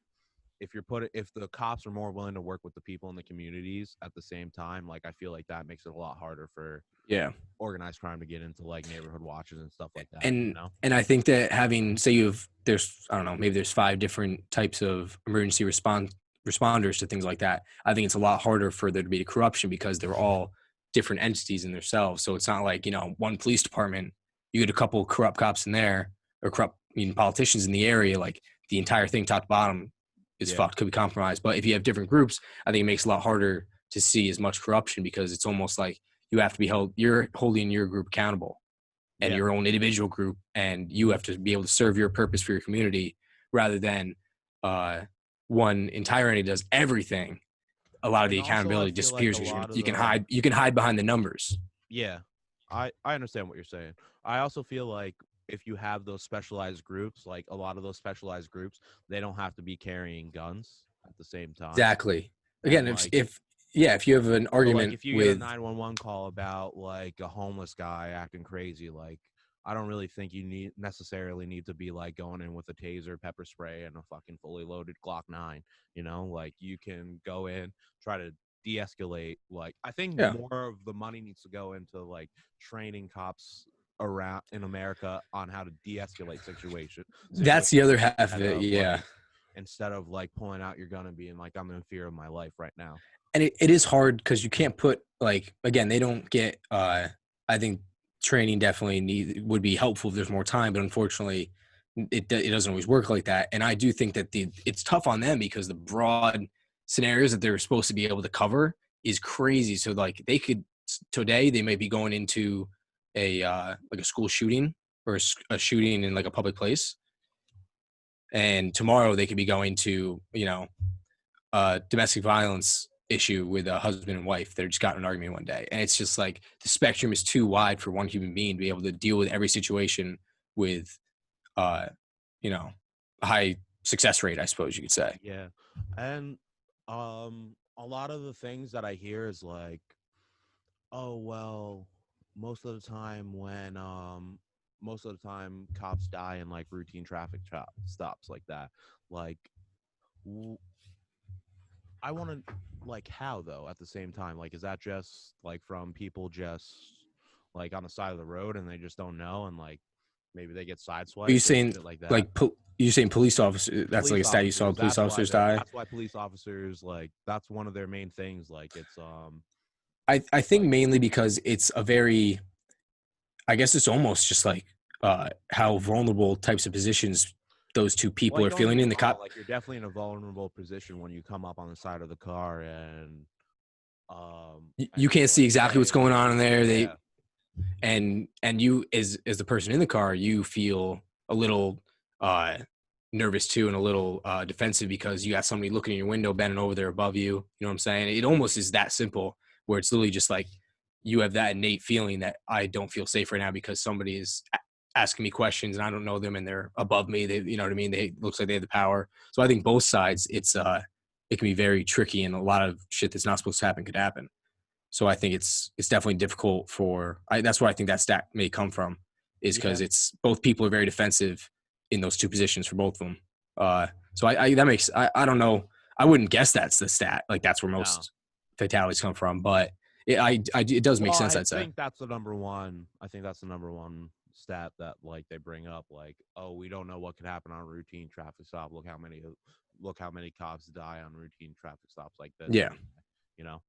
if the cops are more willing to work with the people in the communities at the same time, like I feel like that makes it a lot harder for Yeah. organized crime to get into like neighborhood watches and stuff like that, you and know? and I think that having say there's I don't know, maybe there's 5 different types of emergency responders to things like that. I think it's a lot harder for there to be corruption because they're all different entities in themselves. So it's not like, one police department, you get a couple corrupt cops in there or corrupt politicians in the area, like the entire thing top to bottom is Yeah. fucked, could be compromised. But if you have different groups, I think it makes it a lot harder to see as much corruption because it's almost like you're holding your group accountable and Yeah. your own individual group, and you have to be able to serve your purpose for your community rather than one entire entity does everything. A lot of the And also I accountability feel like disappears a because lot of you can the hide behind the numbers. yeah, I understand what you're saying. I also feel like if you have those specialized groups, like a lot of those specialized groups, they don't have to be carrying guns at the same time. Exactly. And Again, like if you have an so like argument if you get a with 911 call about like a homeless guy acting crazy, like I don't really think you necessarily need to be like going in with a taser, pepper spray, and a fucking fully loaded Glock 9. You know, like you can go in, try to de-escalate. Like I think yeah, more of the money needs to go into like training cops around in America on how to de-escalate situations. That's the other half of it. Yeah. Instead of like pulling out your gun and being like, I'm in fear of my life right now. And it is hard because you can't put like, again, they don't get, I think training definitely would be helpful if there's more time, but unfortunately it doesn't always work like that. And I do think that it's tough on them because the broad scenarios that they're supposed to be able to cover is crazy. So like today they might be going into like a school shooting or a shooting in like a public place. And tomorrow they could be going to, domestic violence issue with a husband and wife that just got in an argument one day. And it's just like the spectrum is too wide for one human being to be able to deal with every situation with, a high success rate, I suppose you could say. Yeah. And a lot of the things that I hear is like, oh, well, most of the time cops die in like routine traffic stops like that. Like, I want to, like, how though at the same time? Like, is that just like from people just like on the side of the road and they just don't know and like maybe they get sideswiped? Are you saying like that? like you saying police officers? That's like a stat you saw police officers die. That's why police officers, like, that's one of their main things. Like, it's I think mainly because it's a very, I guess it's almost just like how vulnerable types of positions those two people are feeling in the cop. Like, you're definitely in a vulnerable position when you come up on the side of the car and you can't see exactly what's going on in there. Yeah. And you as the person in the car, you feel a little nervous too and a little defensive because you got somebody looking in your window, bending over there above you. You know what I'm saying? It almost is that simple where it's literally just like you have that innate feeling that I don't feel safe right now because somebody is asking me questions and I don't know them and they're above me. They, you know what I mean? They looks like they have the power. So I think both sides, it can be very tricky and a lot of shit that's not supposed to happen could happen. So I think it's definitely difficult that's where I think that stat may come from is because it's both people are very defensive in those two positions for both of them. So I don't know. I wouldn't guess that's the stat. Like that's where most fatalities come from, but it does make sense. I'd say. I think that's the number one stat that like they bring up. Like, oh, we don't know what could happen on a routine traffic stop. Look how many cops die on routine traffic stops like this. Yeah. You know.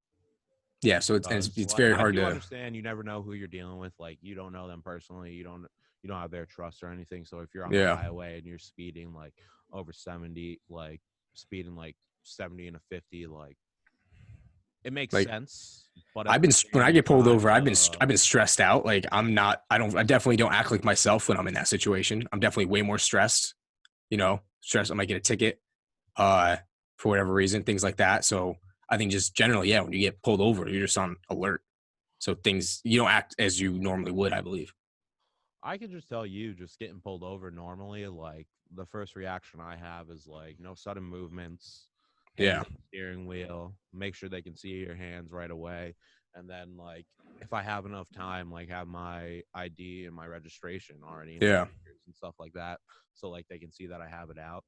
Yeah, so it's very hard to understand. You never know who you're dealing with. Like, you don't know them personally. You don't have their trust or anything. So if you're on the highway and you're speeding like over 70, like speeding like 70 and a 50, like it makes sense. But when I get pulled over, I've been stressed out. Like I definitely don't act like myself when I'm in that situation. I'm definitely way more stressed. Stressed. I might get a ticket, for whatever reason, things like that. So I think just generally, when you get pulled over, you're just on alert. So you don't act as you normally would, I believe. I can just tell you, just getting pulled over normally, like the first reaction I have is like no sudden movements. Yeah. Steering wheel. Make sure they can see your hands right away. And then like if I have enough time, like have my ID and my registration already. And stuff like that. So like they can see that I have it out.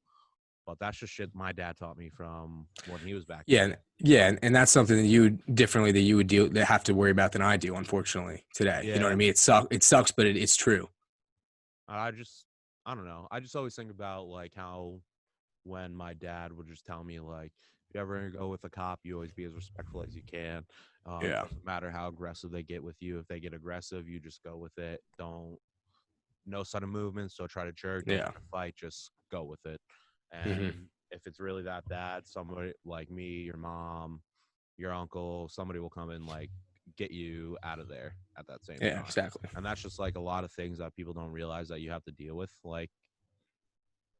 But that's just shit my dad taught me from when he was back. Yeah, and that's something that you would have to worry about than I do, unfortunately, today. Yeah. You know what I mean? It sucks, but it's true. I don't know. I just always think about like how when my dad would just tell me like, if you ever go with a cop, you always be as respectful as you can. It doesn't matter how aggressive they get with you. If they get aggressive, you just go with it. No sudden movements. Don't try to jerk. Don't try to fight. Just go with it. And if it's really that bad, somebody like me, your mom, your uncle, somebody will come and like get you out of there at that same time. Yeah, exactly. And that's just like a lot of things that people don't realize that you have to deal with like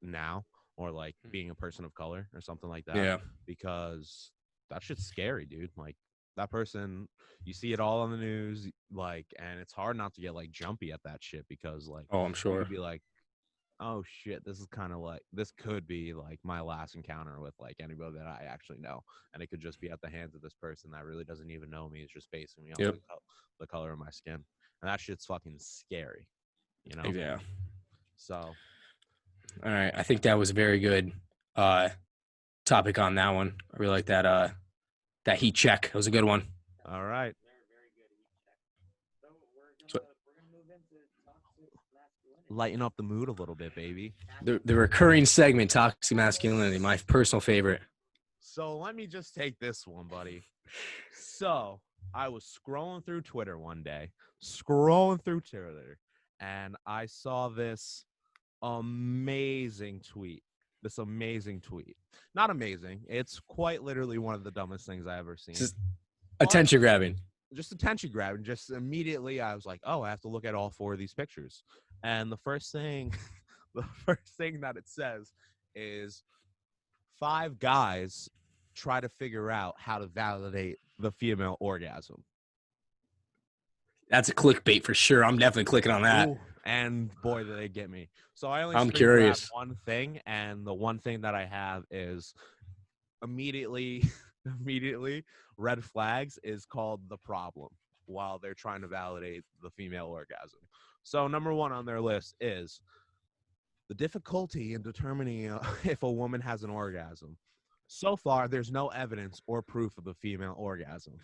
now, or like being a person of color or something like that. Yeah. Because that shit's scary, dude. Like that person, you see it all on the news, like, and it's hard not to get like jumpy at that shit because like, oh, I'm sure. You'd be like, oh shit, this could be like my last encounter with like anybody that I actually know, and it could just be at the hands of this person that really doesn't even know me. It's just basing me on the color of my skin, and that shit's fucking scary, Yeah. So, all right, I think that was a very good topic on that one. I really like that heat check. That was a good one. All right. Very, very good heat check. So we're gonna move into talking lighten up the mood a little bit, baby. The recurring segment, toxic masculinity, my personal favorite. So let me just take this one, buddy. So I was scrolling through Twitter one day, and I saw this amazing tweet. Not amazing. It's quite literally one of the dumbest things I ever seen. Just attention grabbing. Just attention grabbing. Just immediately I was like, oh, I have to look at all 4 of these pictures. And the first thing that it says is 5 guys try to figure out how to validate the female orgasm. That's a clickbait for sure. I'm definitely clicking on that. Ooh, and boy, did they get me. So I'm curious. one thing, and the one thing that I have is immediately red flags is called the problem while they're trying to validate the female orgasm. So number 1 on their list is the difficulty in determining if a woman has an orgasm. So far, there's no evidence or proof of the female orgasm.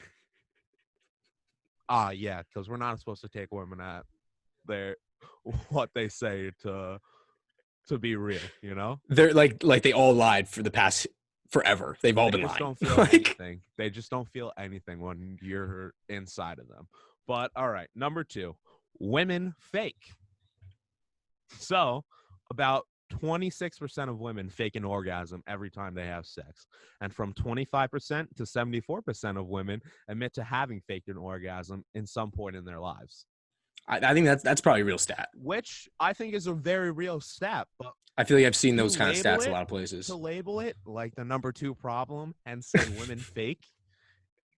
Yeah, because we're not supposed to take women at their what they say to be real, you know? They're like they all lied for the past forever. They've all been lying. Don't feel anything. They just don't feel anything when you're inside of them. But all right, number 2, women fake. So about 26% of women fake an orgasm every time they have sex. And from 25% to 74% of women admit to having faked an orgasm in some point in their lives. I think that's probably a real stat. Which I think is a very real stat. But I feel like I've seen those kind of stats a lot of places. To label it like the number 2 problem and say women fake,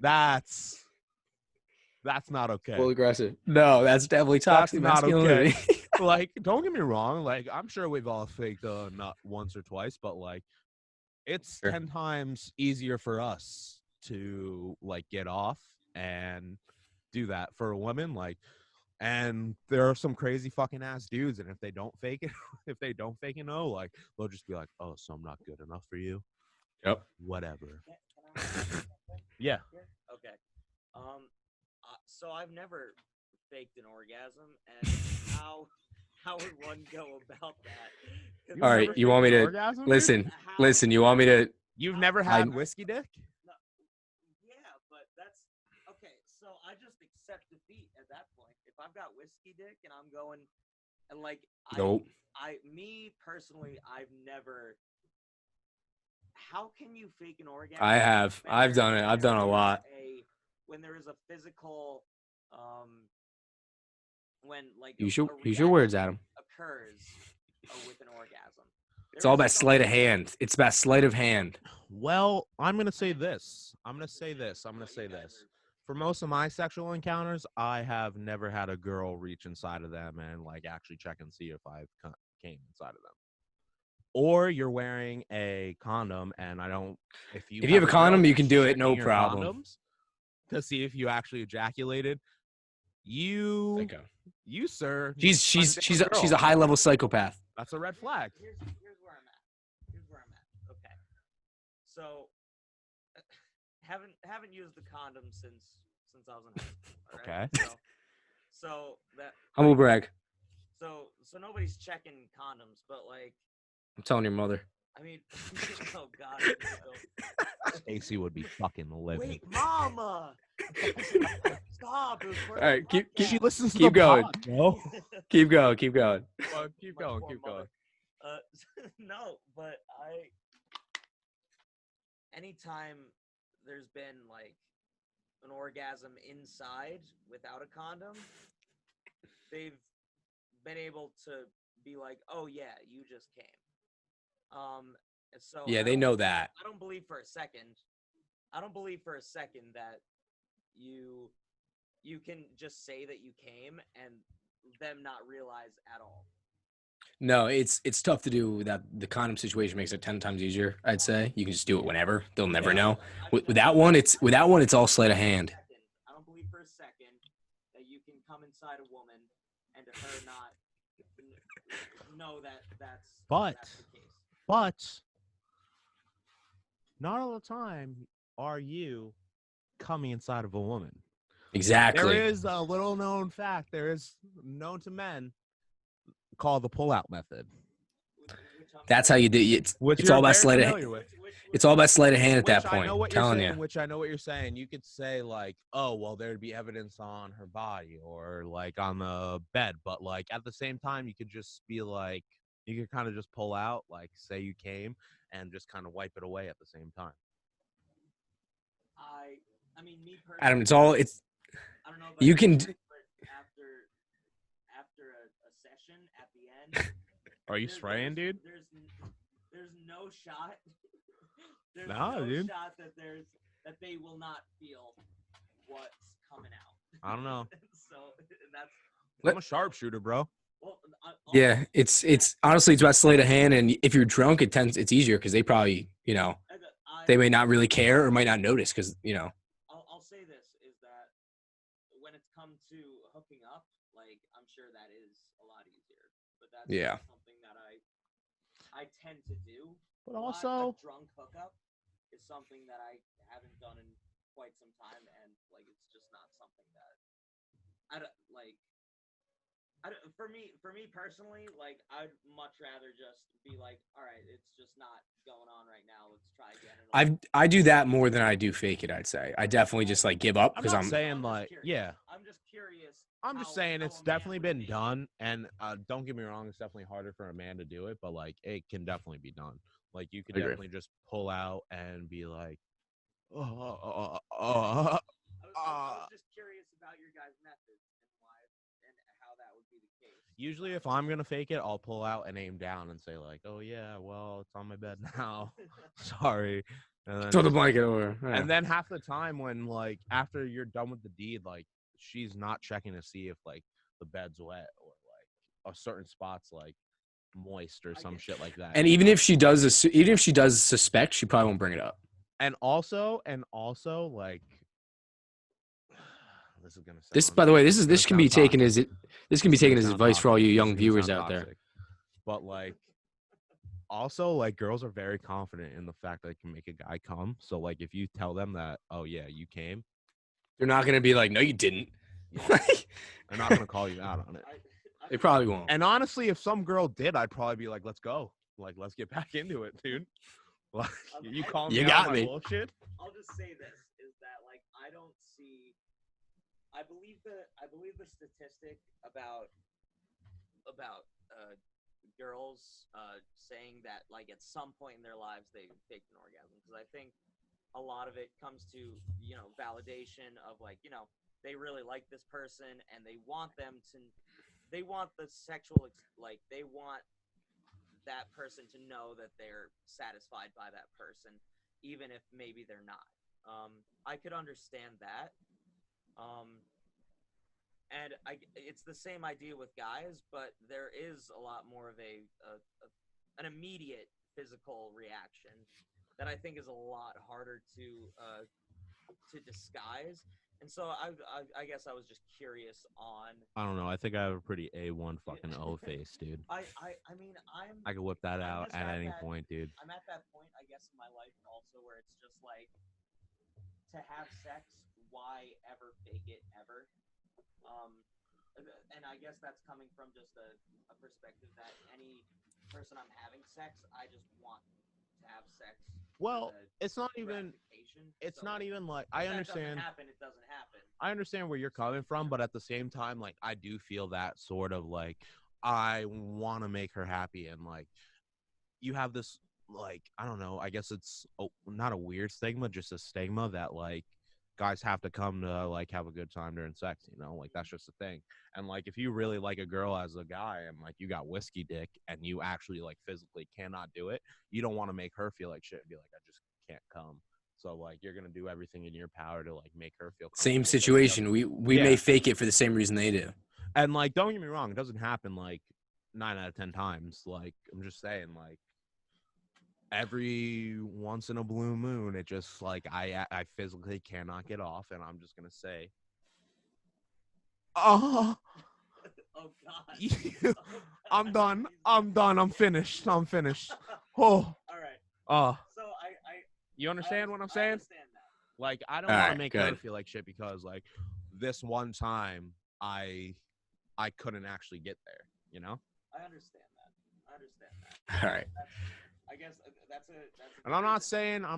that's not okay. Full aggressive. No, that's definitely toxic masculinity. Okay. Like, don't get me wrong. Like, I'm sure we've all faked a nut once or twice, but like, it's 10 times easier for us to like get off and do that for a woman. Like, and there are some crazy fucking ass dudes, and if they don't fake it, like, they'll just be like, "Oh, so I'm not good enough for you." Yep. Whatever. Yeah. Okay. So I've never faked an orgasm, and how would one go about that? All right, you want me to orgasm, listen? Listen, you want me to? You've never had whiskey dick? No, yeah, but that's okay. So I just accept defeat at that point. If I've got whiskey dick and I'm going, and like, Nope. Me personally, I've never. How can you fake an orgasm? I have. I've done it. I've done a lot. When there is a physical, when like use your words, Adam. Occurs with an orgasm. It's all about sleight of hand. It's about sleight of hand. Well, I'm gonna say this. For most of my sexual encounters, I have never had a girl reach inside of them and like actually check and see if I've came inside of them. Or you're wearing a condom, and I don't. If you have a condom, you can do it, no problem. To see if you actually ejaculated, you sir. She's a high level psychopath. That's a red flag. Here's where I'm at. Okay. So haven't used the condom since I was in high school. Right? Okay. So that Humble brag. So nobody's checking condoms, but like I'm telling your mother. I mean, oh God. Stacy would be fucking livid. Wait, Mama! Stop! All right, keep she listens to keep the going. pod, bro. Keep going. Keep going. No, but anytime there's been like an orgasm inside without a condom, they've been able to be like, "Oh yeah, you just came." So yeah, they know that. I don't believe for a second that you can just say that you came and them not realize at all. No, it's tough to do. That the condom situation makes it 10 times easier. I'd say you can just do it whenever. They'll never know. With that one, it's all sleight of hand. I don't believe for a second that you can come inside a woman and to her not know that that's the case. But not all the time are you coming inside of a woman. Exactly. There is a little known fact. There is known to men. called the pull-out method, which I'm That's how you do it. which It's you're all about very sleight of familiar hand. with. It's all about sleight of hand at Which that I point. know what you're Telling saying. you. Which I know what you're saying. You could say like, oh, well, there'd be evidence on her body or like on the bed, but like at the same time, you could just be like, you could kind of just pull out, like, say you came, and just kind of wipe it away at the same time. I mean, me personally. Adam, it's all it's. I don't know about You can. but after a session at the end. Are you spraying, dude? There's no shot. There's Nah, no dude. shot that they will not feel what's coming out. I don't know. So that's. I'm a sharpshooter, bro. Well, Yeah, it's honestly it's about sleight of hand, and if you're drunk, it's easier because they probably they may not really care or might not notice because I'll say this is that when it's come to hooking up, like I'm sure that is a lot easier, but that's Yeah. not something that I tend to do. But A also, drunk hookup is something that I haven't done in quite some time, and like it's just not something that I don't like. For me personally, like I'd much rather just be like, all right, it's just not going on right now. Let's try again. I do that more than I do fake it. I'd say I definitely just like give up I'm because not I'm saying like, yeah. I'm just curious. I'm just how- saying how it's a man definitely would been be. done, and don't get me wrong, it's definitely harder for a man to do it, but like it can definitely be done. Like you could Agree. definitely just pull out and be like, I was just curious about your guys' methods and why and how that would be the case. usually if I'm gonna fake it, I'll pull out and aim down and say like, oh yeah, well it's on my bed now. Sorry. And then throw the just- blanket over. And then half the time when like after you're done with the deed, like she's not checking to see if like the bed's wet or like a certain spot's like moist or some shit like that. And even if she does suspect, she probably won't bring it up. And also like this is gonna sound This, by the way, this gonna can be sound taken toxic. as Gonna sound advice for all toxic. you This young is gonna viewers sound out there. toxic. But like also like girls are very confident in the fact that they can make a guy come. So like if you tell them that, oh yeah, you came, They're not gonna be like, no, you didn't. yeah, they're not gonna call you out on it. They probably won't. And honestly, if some girl did, I'd probably be like, let's go. Like, let's get back into it, dude. Like, you call me You out got on my me. bullshit? I'll just say this is that like I don't see. I believe the statistic about girls saying that like at some point in their lives they faked an orgasm, because I think a lot of it comes to validation of like they really like this person and they want the sexual like they want that person to know that they're satisfied by that person, even if maybe they're not. I could understand that. And it's the same idea with guys, but there is a lot more of an immediate physical reaction that I think is a lot harder to disguise. And so I guess I was just curious on. I don't know. I think I have a pretty A1 fucking O face, dude. I mean I could whip that out just at any that- point, dude. I'm at that point, I guess, in my life also where it's just like to have sex, why ever fake it ever? And I guess that's coming from just a perspective that any person I'm having sex, I just want to have sex. Well, for the it's not even. gratification. It's So, not even like if I that understand. Doesn't happen, it doesn't happen. I understand where you're coming from, but at the same time, like I do feel that sort of like I want to make her happy, and like you have this like I don't know. I guess it's not a weird stigma, just a stigma that like guys have to come to like have a good time during sex. You know, like that's just a thing. And like if you really like a girl as a guy, and like you got whiskey dick, and you actually like physically cannot do it, you don't want to make her feel like shit and be like I just can't come. So like you're gonna do everything in your power to like make her feel Same comfortable, so she situation. doesn't- We Yeah. may fake it for the same reason they do. And like don't get me wrong, it doesn't happen like 9 out of 10 times. Like I'm just saying, like every once in a blue moon, it just like I physically cannot get off, and I'm just gonna say, oh, Oh God. you- I'm done. I'm done. I'm finished. I'm finished. Oh, All right. So I you understand what I'm I saying? understand that. Like I don't All want to right, make her good. feel like shit because like this one time I couldn't actually get there, you know? I understand that. All right. I guess that's a. And I'm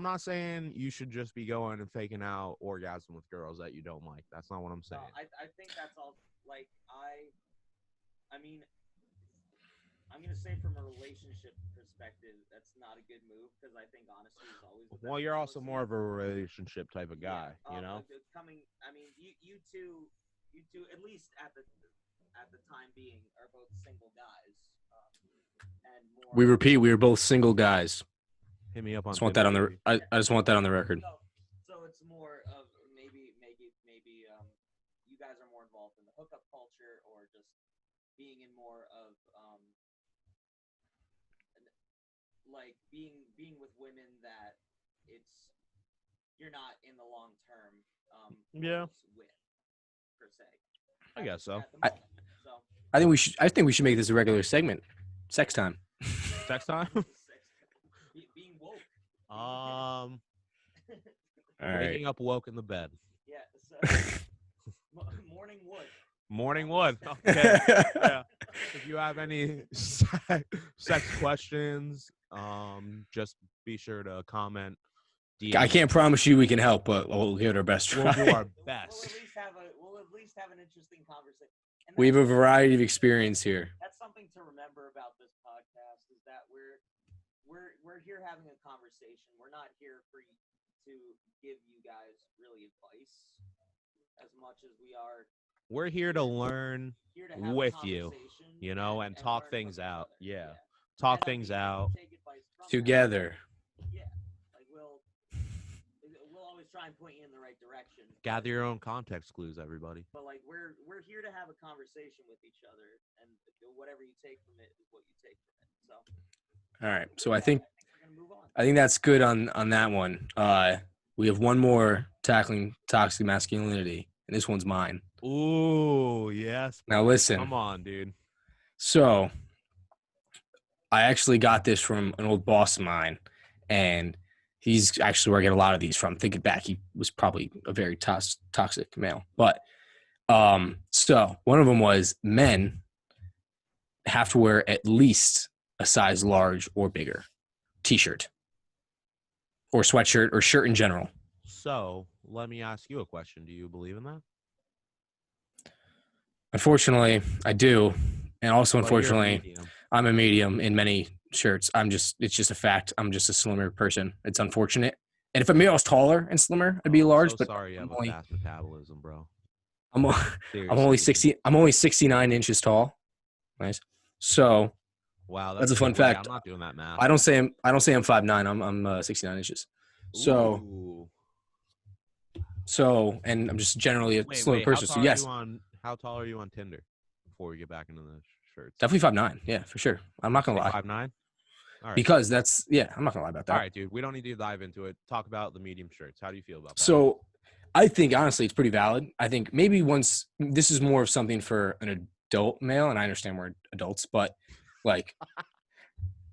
not saying you should just be going and faking out orgasm with girls that you don't like. That's not what I'm saying. No, I think that's all. Like I mean, I'm gonna say from a relationship perspective, that's not a good move because I think honesty is always the best Well, you're also policy. more of a relationship type of guy, you know. I mean, you two, at least at the time being, are both single guys. And more. We repeat, we were both single guys. Hit me up on. I just want that on the. Tinder, I just want that on the record. So it's more of maybe you guys are more involved in the hookup culture or just being in more of like being with women that you're not in the long term Yeah. with per se. I guess so. I think we should make this a regular segment. Sex time. Sex time. Being woke. All right. Waking up woke in the bed. Yeah. So, morning wood. Morning wood. Okay. Yeah. If you have any sex questions, just be sure to comment. I can't promise you we can help, but we'll give it our best try. We'll do our best. We'll at least have an interesting conversation. And We have a variety of experience here. That's something to remember about this podcast is that we're here having a conversation. We're not here to give you guys really advice as much as we are. We're here to learn have with you, you know, and talk learn things from each out. other. Yeah. Talk And I things mean, out. take advice from that. Together. Yeah, like we'll always try and point you in the right direction. Gather your own context clues, everybody. But like we're here to have a conversation with each other, and whatever you take from it is what you take from it. So. All right. So I think we're gonna move on. I think that's good on that one. We have one more tackling toxic masculinity, and this one's mine. Ooh, yes. Now listen. Come on, dude. So I actually got this from an old boss of mine, and he's actually where I get a lot of these from. Thinking back, he was probably a very toxic male. But so one of them was men have to wear at least a size large or bigger t-shirt or sweatshirt or shirt in general. So let me ask you a question. Do you believe in that? Unfortunately, I do. And also, Well, you're a unfortunately, medium. I'm a medium in many shirts. It's just a fact. I'm just a slimmer person. It's unfortunate. And if a male was taller and slimmer, I'd be large. So but sorry, you have a fast metabolism, bro. I'm only 69 inches tall. Nice. So Wow, that's a fun good way. fact. I'm not doing that math. I don't say I'm 5'9". I'm 69 inches. Ooh. So and I'm just generally a slimmer person. So yes, how tall are you on Tinder? Before we get back into the shirts, definitely 5'9". Yeah, for sure. I'm not gonna lie. 5'9". All right. Because I'm not gonna lie about that. All right, dude. We don't need to dive into it. Talk about the medium shirts. How do you feel about that? So I think honestly it's pretty valid. I think maybe once this is more of something for an adult male, and I understand we're adults, but like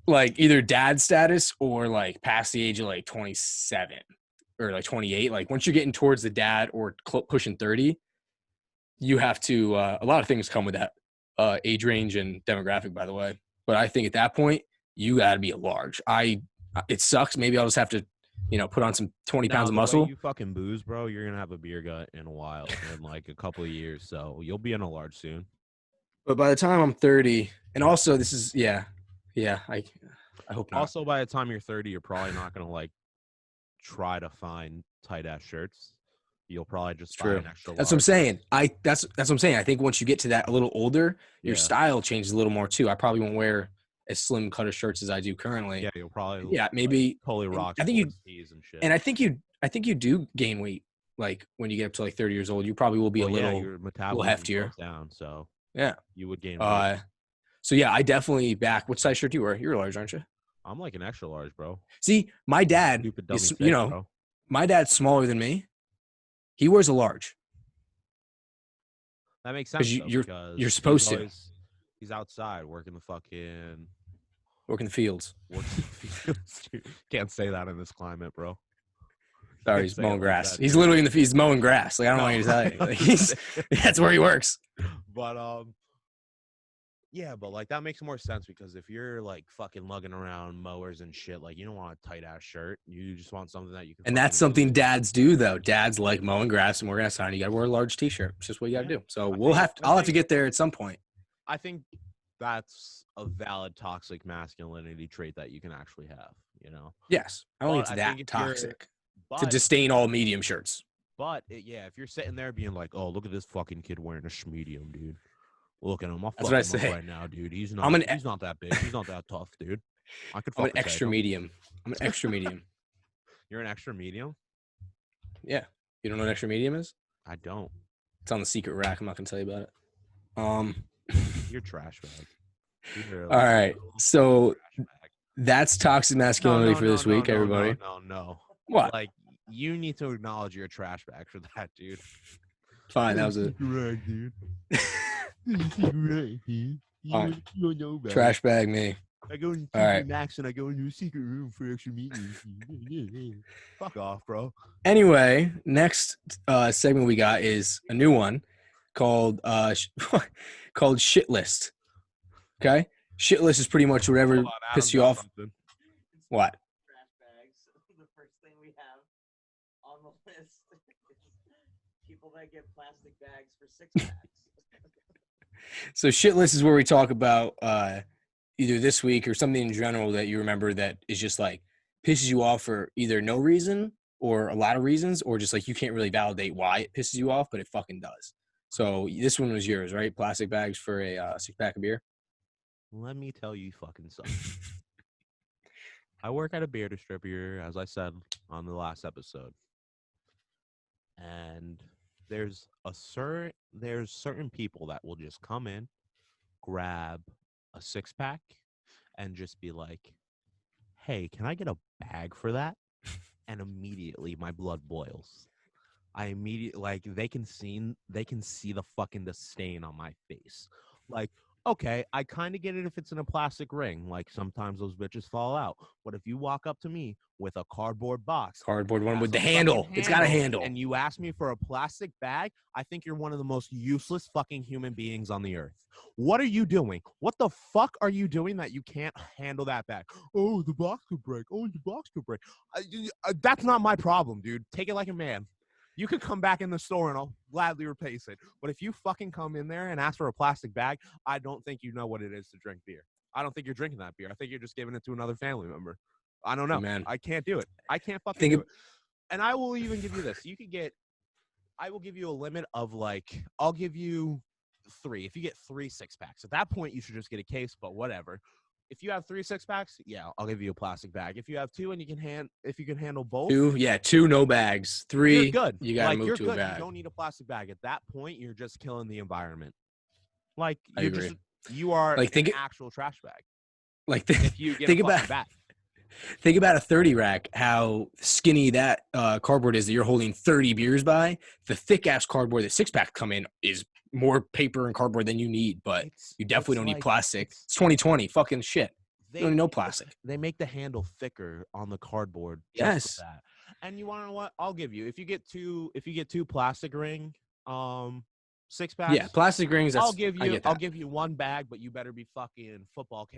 either dad status or like past the age of like 27 or like 28. Like once you're getting towards the dad or pushing 30, you have to a lot of things come with that age range and demographic, by the way. But I think at that point you got to be a large. It sucks. Maybe I'll just have to, put on some 20 pounds of muscle. Way you fucking booze, bro. You're gonna have a beer gut in a while, in like a couple of years. So you'll be in a large soon. But by the time I'm 30, and also this is I hope not. Also, by the time you're 30, you're probably not gonna like try to find tight ass shirts. You'll probably just buy an extra. That's what I'm saying. That's what I'm saying. I think once you get to that a little older, your style changes a little more too. I probably won't wear as slim cut of shirts as I do currently. Yeah, you'll probably maybe like, totally rock. I think you and shit. And I think you do gain weight like when you get up to like 30 years old. You probably will be a little heftier. Down, so yeah, you would gain weight. So yeah, I definitely back. What size shirt do you wear? You're large, aren't you? I'm like an extra large, bro. See, my dad is, my dad's smaller than me. He wears a large. That makes sense. You're supposed to. He's outside working the fields. Can't say that in this climate, bro. Sorry, he's mowing grass. He's literally he's mowing grass. Like I don't want you to tell you. Like, that's where he works. But Yeah, but like that makes more sense because if you're like fucking lugging around mowers and shit, like you don't want a tight ass shirt. You just want something that you can. And that's fucking something move. dads do, though. Dads like mowing grass and working outside. You got to wear a large T-shirt. It's just what you got to Yeah. do. So I I'll have to think get there at some point. I think that's a valid toxic masculinity trait that you can actually have. You know. Yes, I don't think But it's I that think if you're, toxic to but disdain all medium shirts. yeah, if you're sitting there being like, oh, look at this fucking kid wearing a medium, dude. Look at him. I'll That's fuck what I him up say. right now, dude. He's I'm not that big. He's not that tough, dude. I could I'm an fucking take extra him. medium. I'm an extra medium. You're an extra medium? Yeah, you don't know what extra medium is? I don't. It's on the secret rack. I'm not gonna tell you about it. You're trash bag. All right, so that's toxic masculinity for this week, everybody. No. What? Like, you need to acknowledge you're a trash bag for that, dude. Fine, that was it. Right, dude. Right, dude. Fine. You don't know about Trash bag me. I go into All right. Max and I go into a secret room for extra meetings. Fuck off, bro. Anyway, next segment we got is a new one called called Shit List. Okay? Shit List is pretty much whatever Hold on, Adam's pisses you got off. something. What? Trash bags. The first thing we have on the list is people that get plastic bags for 6-packs. So Shit List is where we talk about either this week or something in general that you remember that is just like pisses you off for either no reason or a lot of reasons, or just like you can't really validate why it pisses you off, but it fucking does. So this one was yours, right? Plastic bags for a 6-pack of beer. Let me tell you fucking something. I work at a beer distributor, as I said on the last episode. And there's certain people that will just come in, grab a 6-pack, and just be like, hey, can I get a bag for that? And immediately my blood boils. I immediately, like, they can see the fucking disdain on my face. Like, okay, I kind of get it if it's in a plastic ring. Like, sometimes those bitches fall out. But if you walk up to me with a cardboard box, Cardboard one has with the a fucking handle. It's got a handle. and you ask me for a plastic bag, I think you're one of the most useless fucking human beings on the earth. What are you doing? What the fuck are you doing that you can't handle that bag? Oh, the box could break. Oh, the box could break. That's not my problem, dude. Take it like a man. You could come back in the store and I'll gladly replace it. But if you fucking come in there and ask for a plastic bag, I don't think you know what it is to drink beer. I don't think you're drinking that beer. I think you're just giving it to another family member. I don't know. Man. I can't do it. I can't fucking do it. And I will even give you this. I will give you a limit of like, I'll give you 3. If you get 3 6-packs, at that point you should just get a case, but whatever. If you have 3 6-packs, yeah, I'll give you a plastic bag. If you have 2 and you can handle both, 2 no bags. 3, you're good. You gotta like, move you're to good. a bag. You don't need a plastic bag. At that point, you're just killing the environment. Like, I agree. You are like, an actual trash bag. Like, If you get think a fucking about bag. Think about a 30 rack, how skinny that cardboard is that you're holding 30 beers by. The thick ass cardboard that 6-pack come in is more paper and cardboard than you need, but you definitely don't need plastic. It's 2020, fucking shit. You don't need no plastic. They make the handle thicker on the cardboard. Yes. For that. And you want to know what? I'll give you. If you get two plastic ring 6-packs. Yeah, plastic rings. I'll give you 1 bag, but you better be fucking football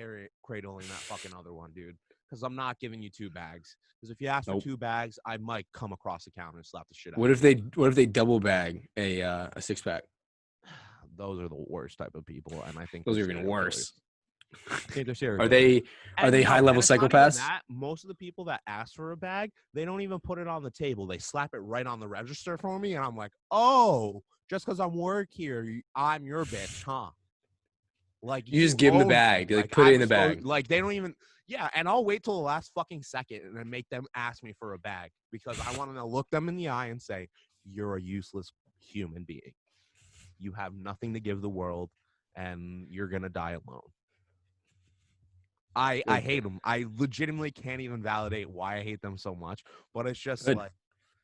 cradling that fucking other one, dude. Because I'm not giving you 2 bags. Because if you ask for 2 bags, I might come across the counter and slap the shit out. What if they double bag a 6-pack? Those are the worst type of people, and I think those are even worse. I think they're serious. Are they high level psychopaths? Most of the people that ask for a bag, they don't even put it on the table. They slap it right on the register for me, and I'm like, oh, just because I work here, I'm your bitch, huh? Like, you just give them the bag. Like, put it in the bag. Like, they don't even. Yeah, and I'll wait till the last fucking second and then make them ask me for a bag because I want to look them in the eye and say, you're a useless human being. You have nothing to give the world, and you're going to die alone. I hate them. I legitimately can't even validate why I hate them so much, but it's just like,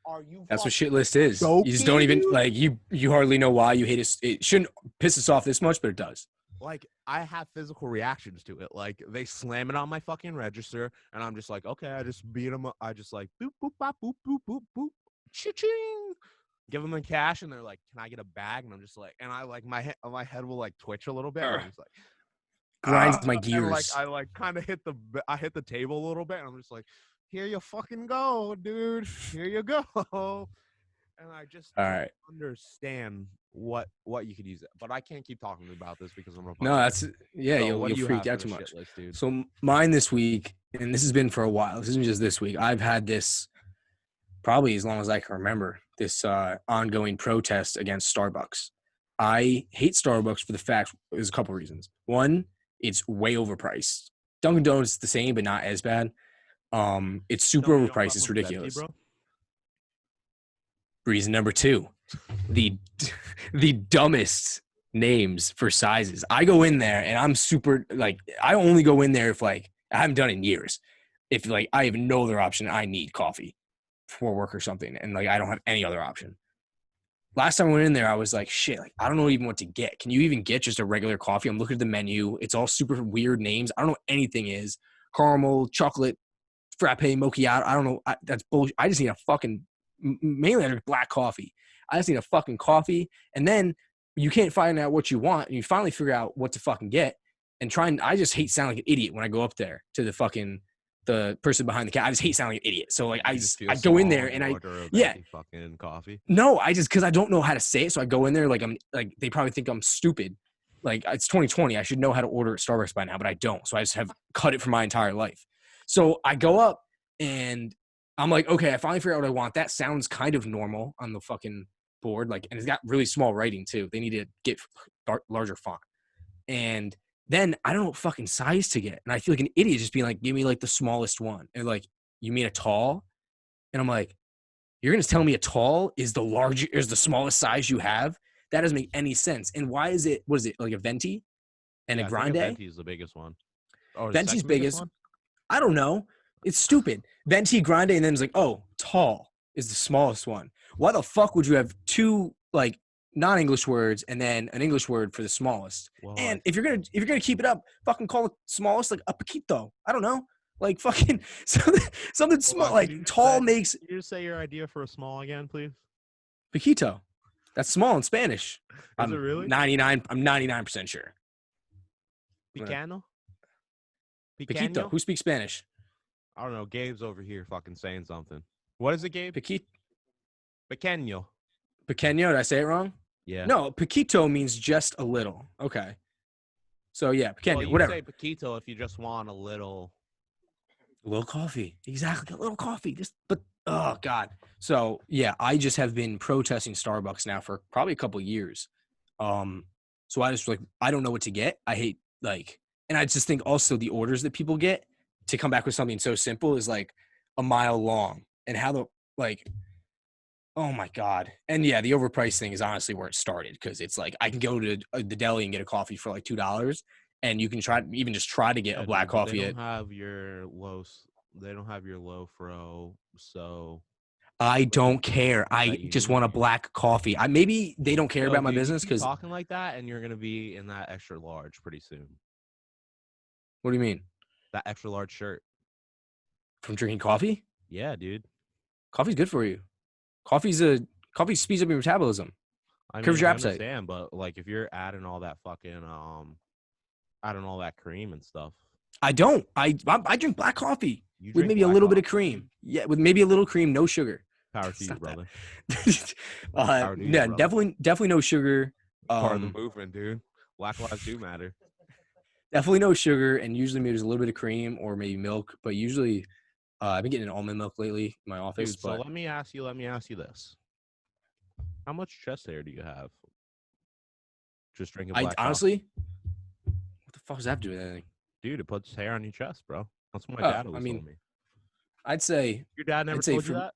are you? That's what Shit List is. Joking? You just don't even, like, you hardly know why you hate it. It shouldn't piss us off this much, but it does. Like, I have physical reactions to it. Like, they slam it on my fucking register, and I'm just like, okay, I just beat them up. I just like, boop, boop, bop, boop, boop, boop, boop, cha-ching. Give them the cash, and they're like, can I get a bag? And I'm just like, and I like, my head will like twitch a little bit. I'm just like, grinds my And gears. I kind of hit the table a little bit, and I'm just like, here you fucking go, dude. Here you go. And I just All don't right. understand what you could use it. But I can't keep talking about this because I'm a No, that's yeah. So what do You'll you freak have out for too the much. shit list, dude? So mine this week, and this has been for a while. This isn't just this week. I've had this probably as long as I can remember. This ongoing protest against Starbucks. I hate Starbucks for the fact there's a couple reasons. One, it's way overpriced. Dunkin' Donuts is the same, but not as bad. It's super So you don't overpriced. fuck It's with venti, ridiculous. bro? Reason number two, the dumbest names for sizes. I go in there and I'm super like I only go in there if like I haven't done it in years. If like I have no other option, I need coffee for work or something, and like I don't have any other option. Last time I went in there, I was like, shit, like I don't know even what to get. Can you even get just a regular coffee? I'm looking at the menu. It's all super weird names. I don't know what anything is. Caramel, chocolate, frappe, macchiato. I don't know. That's bullshit. I just need a fucking mainly I drink black coffee. I just need a fucking coffee, and then you can't find out what you want, and you finally figure out what to fucking get. And I just hate sounding like an idiot when I go up there to the person behind the counter. I just hate sounding like an idiot. So like I go in there and fucking coffee. No, because I don't know how to say it. So I go in there like I'm like they probably think I'm stupid. Like it's 2020. I should know how to order at Starbucks by now, but I don't. So I just have cut it for my entire life. So I go up and I'm like, okay, I finally figured out what I want. That sounds kind of normal on the fucking board. Like, and it's got really small writing too. They need to get larger font. And then I don't know what fucking size to get. And I feel like an idiot just being like, give me like the smallest one. And like, you mean a tall? And I'm like, you're going to tell me a tall is the smallest size you have? That doesn't make any sense. And why is it, what is it, like a venti and a grande? Venti is the biggest one. Oh, Venti's biggest. I don't know. It's stupid. Venti, grande, and then it's like, oh, tall is the smallest one. Why the fuck would you have two like non-English words and then an English word for the smallest? Well, and if you're gonna keep it up, fucking call it smallest like a poquito. I don't know, like fucking something small, like tall makes. Can you just say your idea for a small again, please? Poquito. That's small in Spanish. Is it really? I'm 99% sure. Picano? Poquito. Who speaks Spanish? I don't know. Gabe's over here fucking saying something. What is it, Gabe? Pequeño. Pequeño. Pequeño. Did I say it wrong? Yeah. No, poquito means just a little. Okay. So yeah, pequeño. Well, you whatever. say poquito if you just want a little coffee. Exactly. A little coffee. But oh god. So yeah, I just have been protesting Starbucks now for probably a couple of years. So I just like I don't know what to get. I hate like, and I just think also the orders that people get to come back with something so simple is like a mile long, and how the like, oh my god. And yeah, the overpriced thing is honestly where it started, because it's like I can go to the deli and get a coffee for like $2, and you can try to get a black coffee. They don't have your low fro, so I don't care. I just want a black coffee. Maybe they don't care about my business because talking like that, and you're gonna be in that extra large pretty soon. What do you mean? That extra large shirt from drinking coffee? Yeah, dude. Coffee's good for you. Coffee speeds up your metabolism. Curves your appetite. I understand, but like if you're adding all that fucking adding all that cream and stuff. I don't. I drink black coffee with maybe a little bit of cream. Yeah, with maybe a little cream, no sugar. Power to you, brother. Yeah, definitely no sugar. Part of the movement, dude. Black lives do matter. Definitely no sugar, and usually maybe there's a little bit of cream or maybe milk, but usually I've been getting almond milk lately in my office. Dude, so let me ask you this. How much chest hair do you have? Just drinking black honestly, what the fuck does that have to do with anything? Dude, it puts hair on your chest, bro. That's what my dad always told me. I'd say your dad never told you that?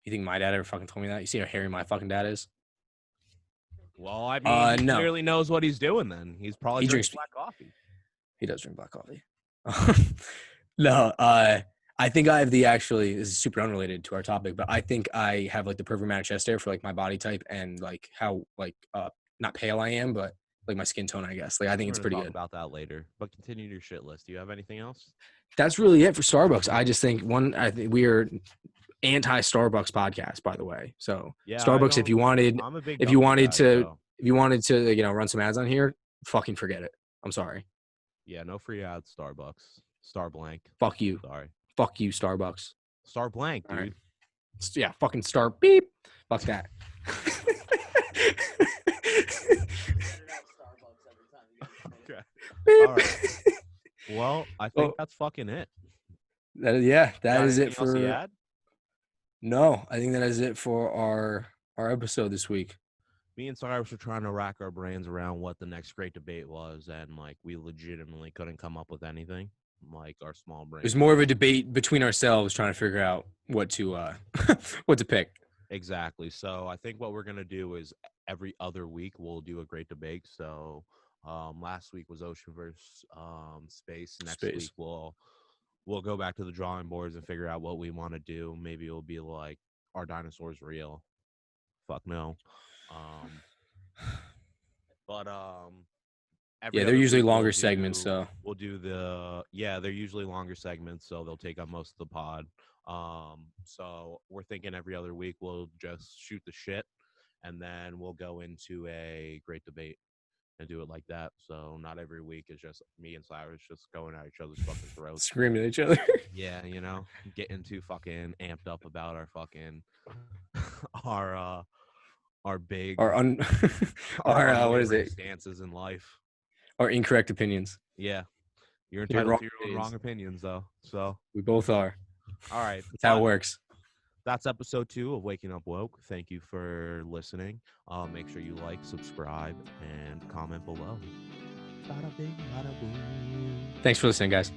You think my dad ever fucking told me that? You see how hairy my fucking dad is? Well, I mean, he clearly knows what he's doing then. He's probably drinks black coffee. He does drink black coffee. No, I think I have this is super unrelated to our topic, but I think I have like the perfect amount of chest hair for like my body type and like how like not pale I am, but like my skin tone, I guess. Like I think it's pretty good. About that later, but continue your shit list. Do you have anything else? That's really it for Starbucks. I just think I think we are anti-Starbucks podcast, by the way. So yeah, Starbucks, if you wanted to run some ads on here, fucking forget it. I'm sorry. Yeah, no free ads, Starbucks. Star blank. Fuck you. Sorry. Fuck you, Starbucks. Star blank, All dude. right. Yeah, fucking star beep. Fuck that. Okay. Beep. All right. Well, I think Well, that's fucking it. that Got is anything it else to for. add? No, I think that is it for our episode this week. Me and Cyrus were trying to rack our brains around what the next great debate was, and like we legitimately couldn't come up with anything. Like our small brain. It was more of a debate between ourselves trying to figure out what to what to pick. Exactly. So I think what we're gonna do is every other week we'll do a great debate. So last week was ocean versus space. Next Space. week we'll go back to the drawing boards and figure out what we want to do. Maybe it'll be like, are dinosaurs real? Fuck no. But every Yeah, they're other usually week longer segments, so we'll do they're usually longer segments, so they'll take up most of the pod. So we're thinking every other week we'll just shoot the shit, and then we'll go into a great debate and do it like that. So not every week is just me and Cyrus just going at each other's fucking throats. screaming at each other. Yeah, getting too fucking amped up about our fucking our big Our our what is unwavering it? stances in life. Our incorrect opinions. Yeah. You're Your entitled wrong to your own opinions. wrong opinions, though. So, We both are. all right. That's how it but works. That's episode 2 of Waking Up Woke. Thank you for listening. Make sure you like, subscribe, and comment below. Bada bing, bada boom. Thanks for listening, guys.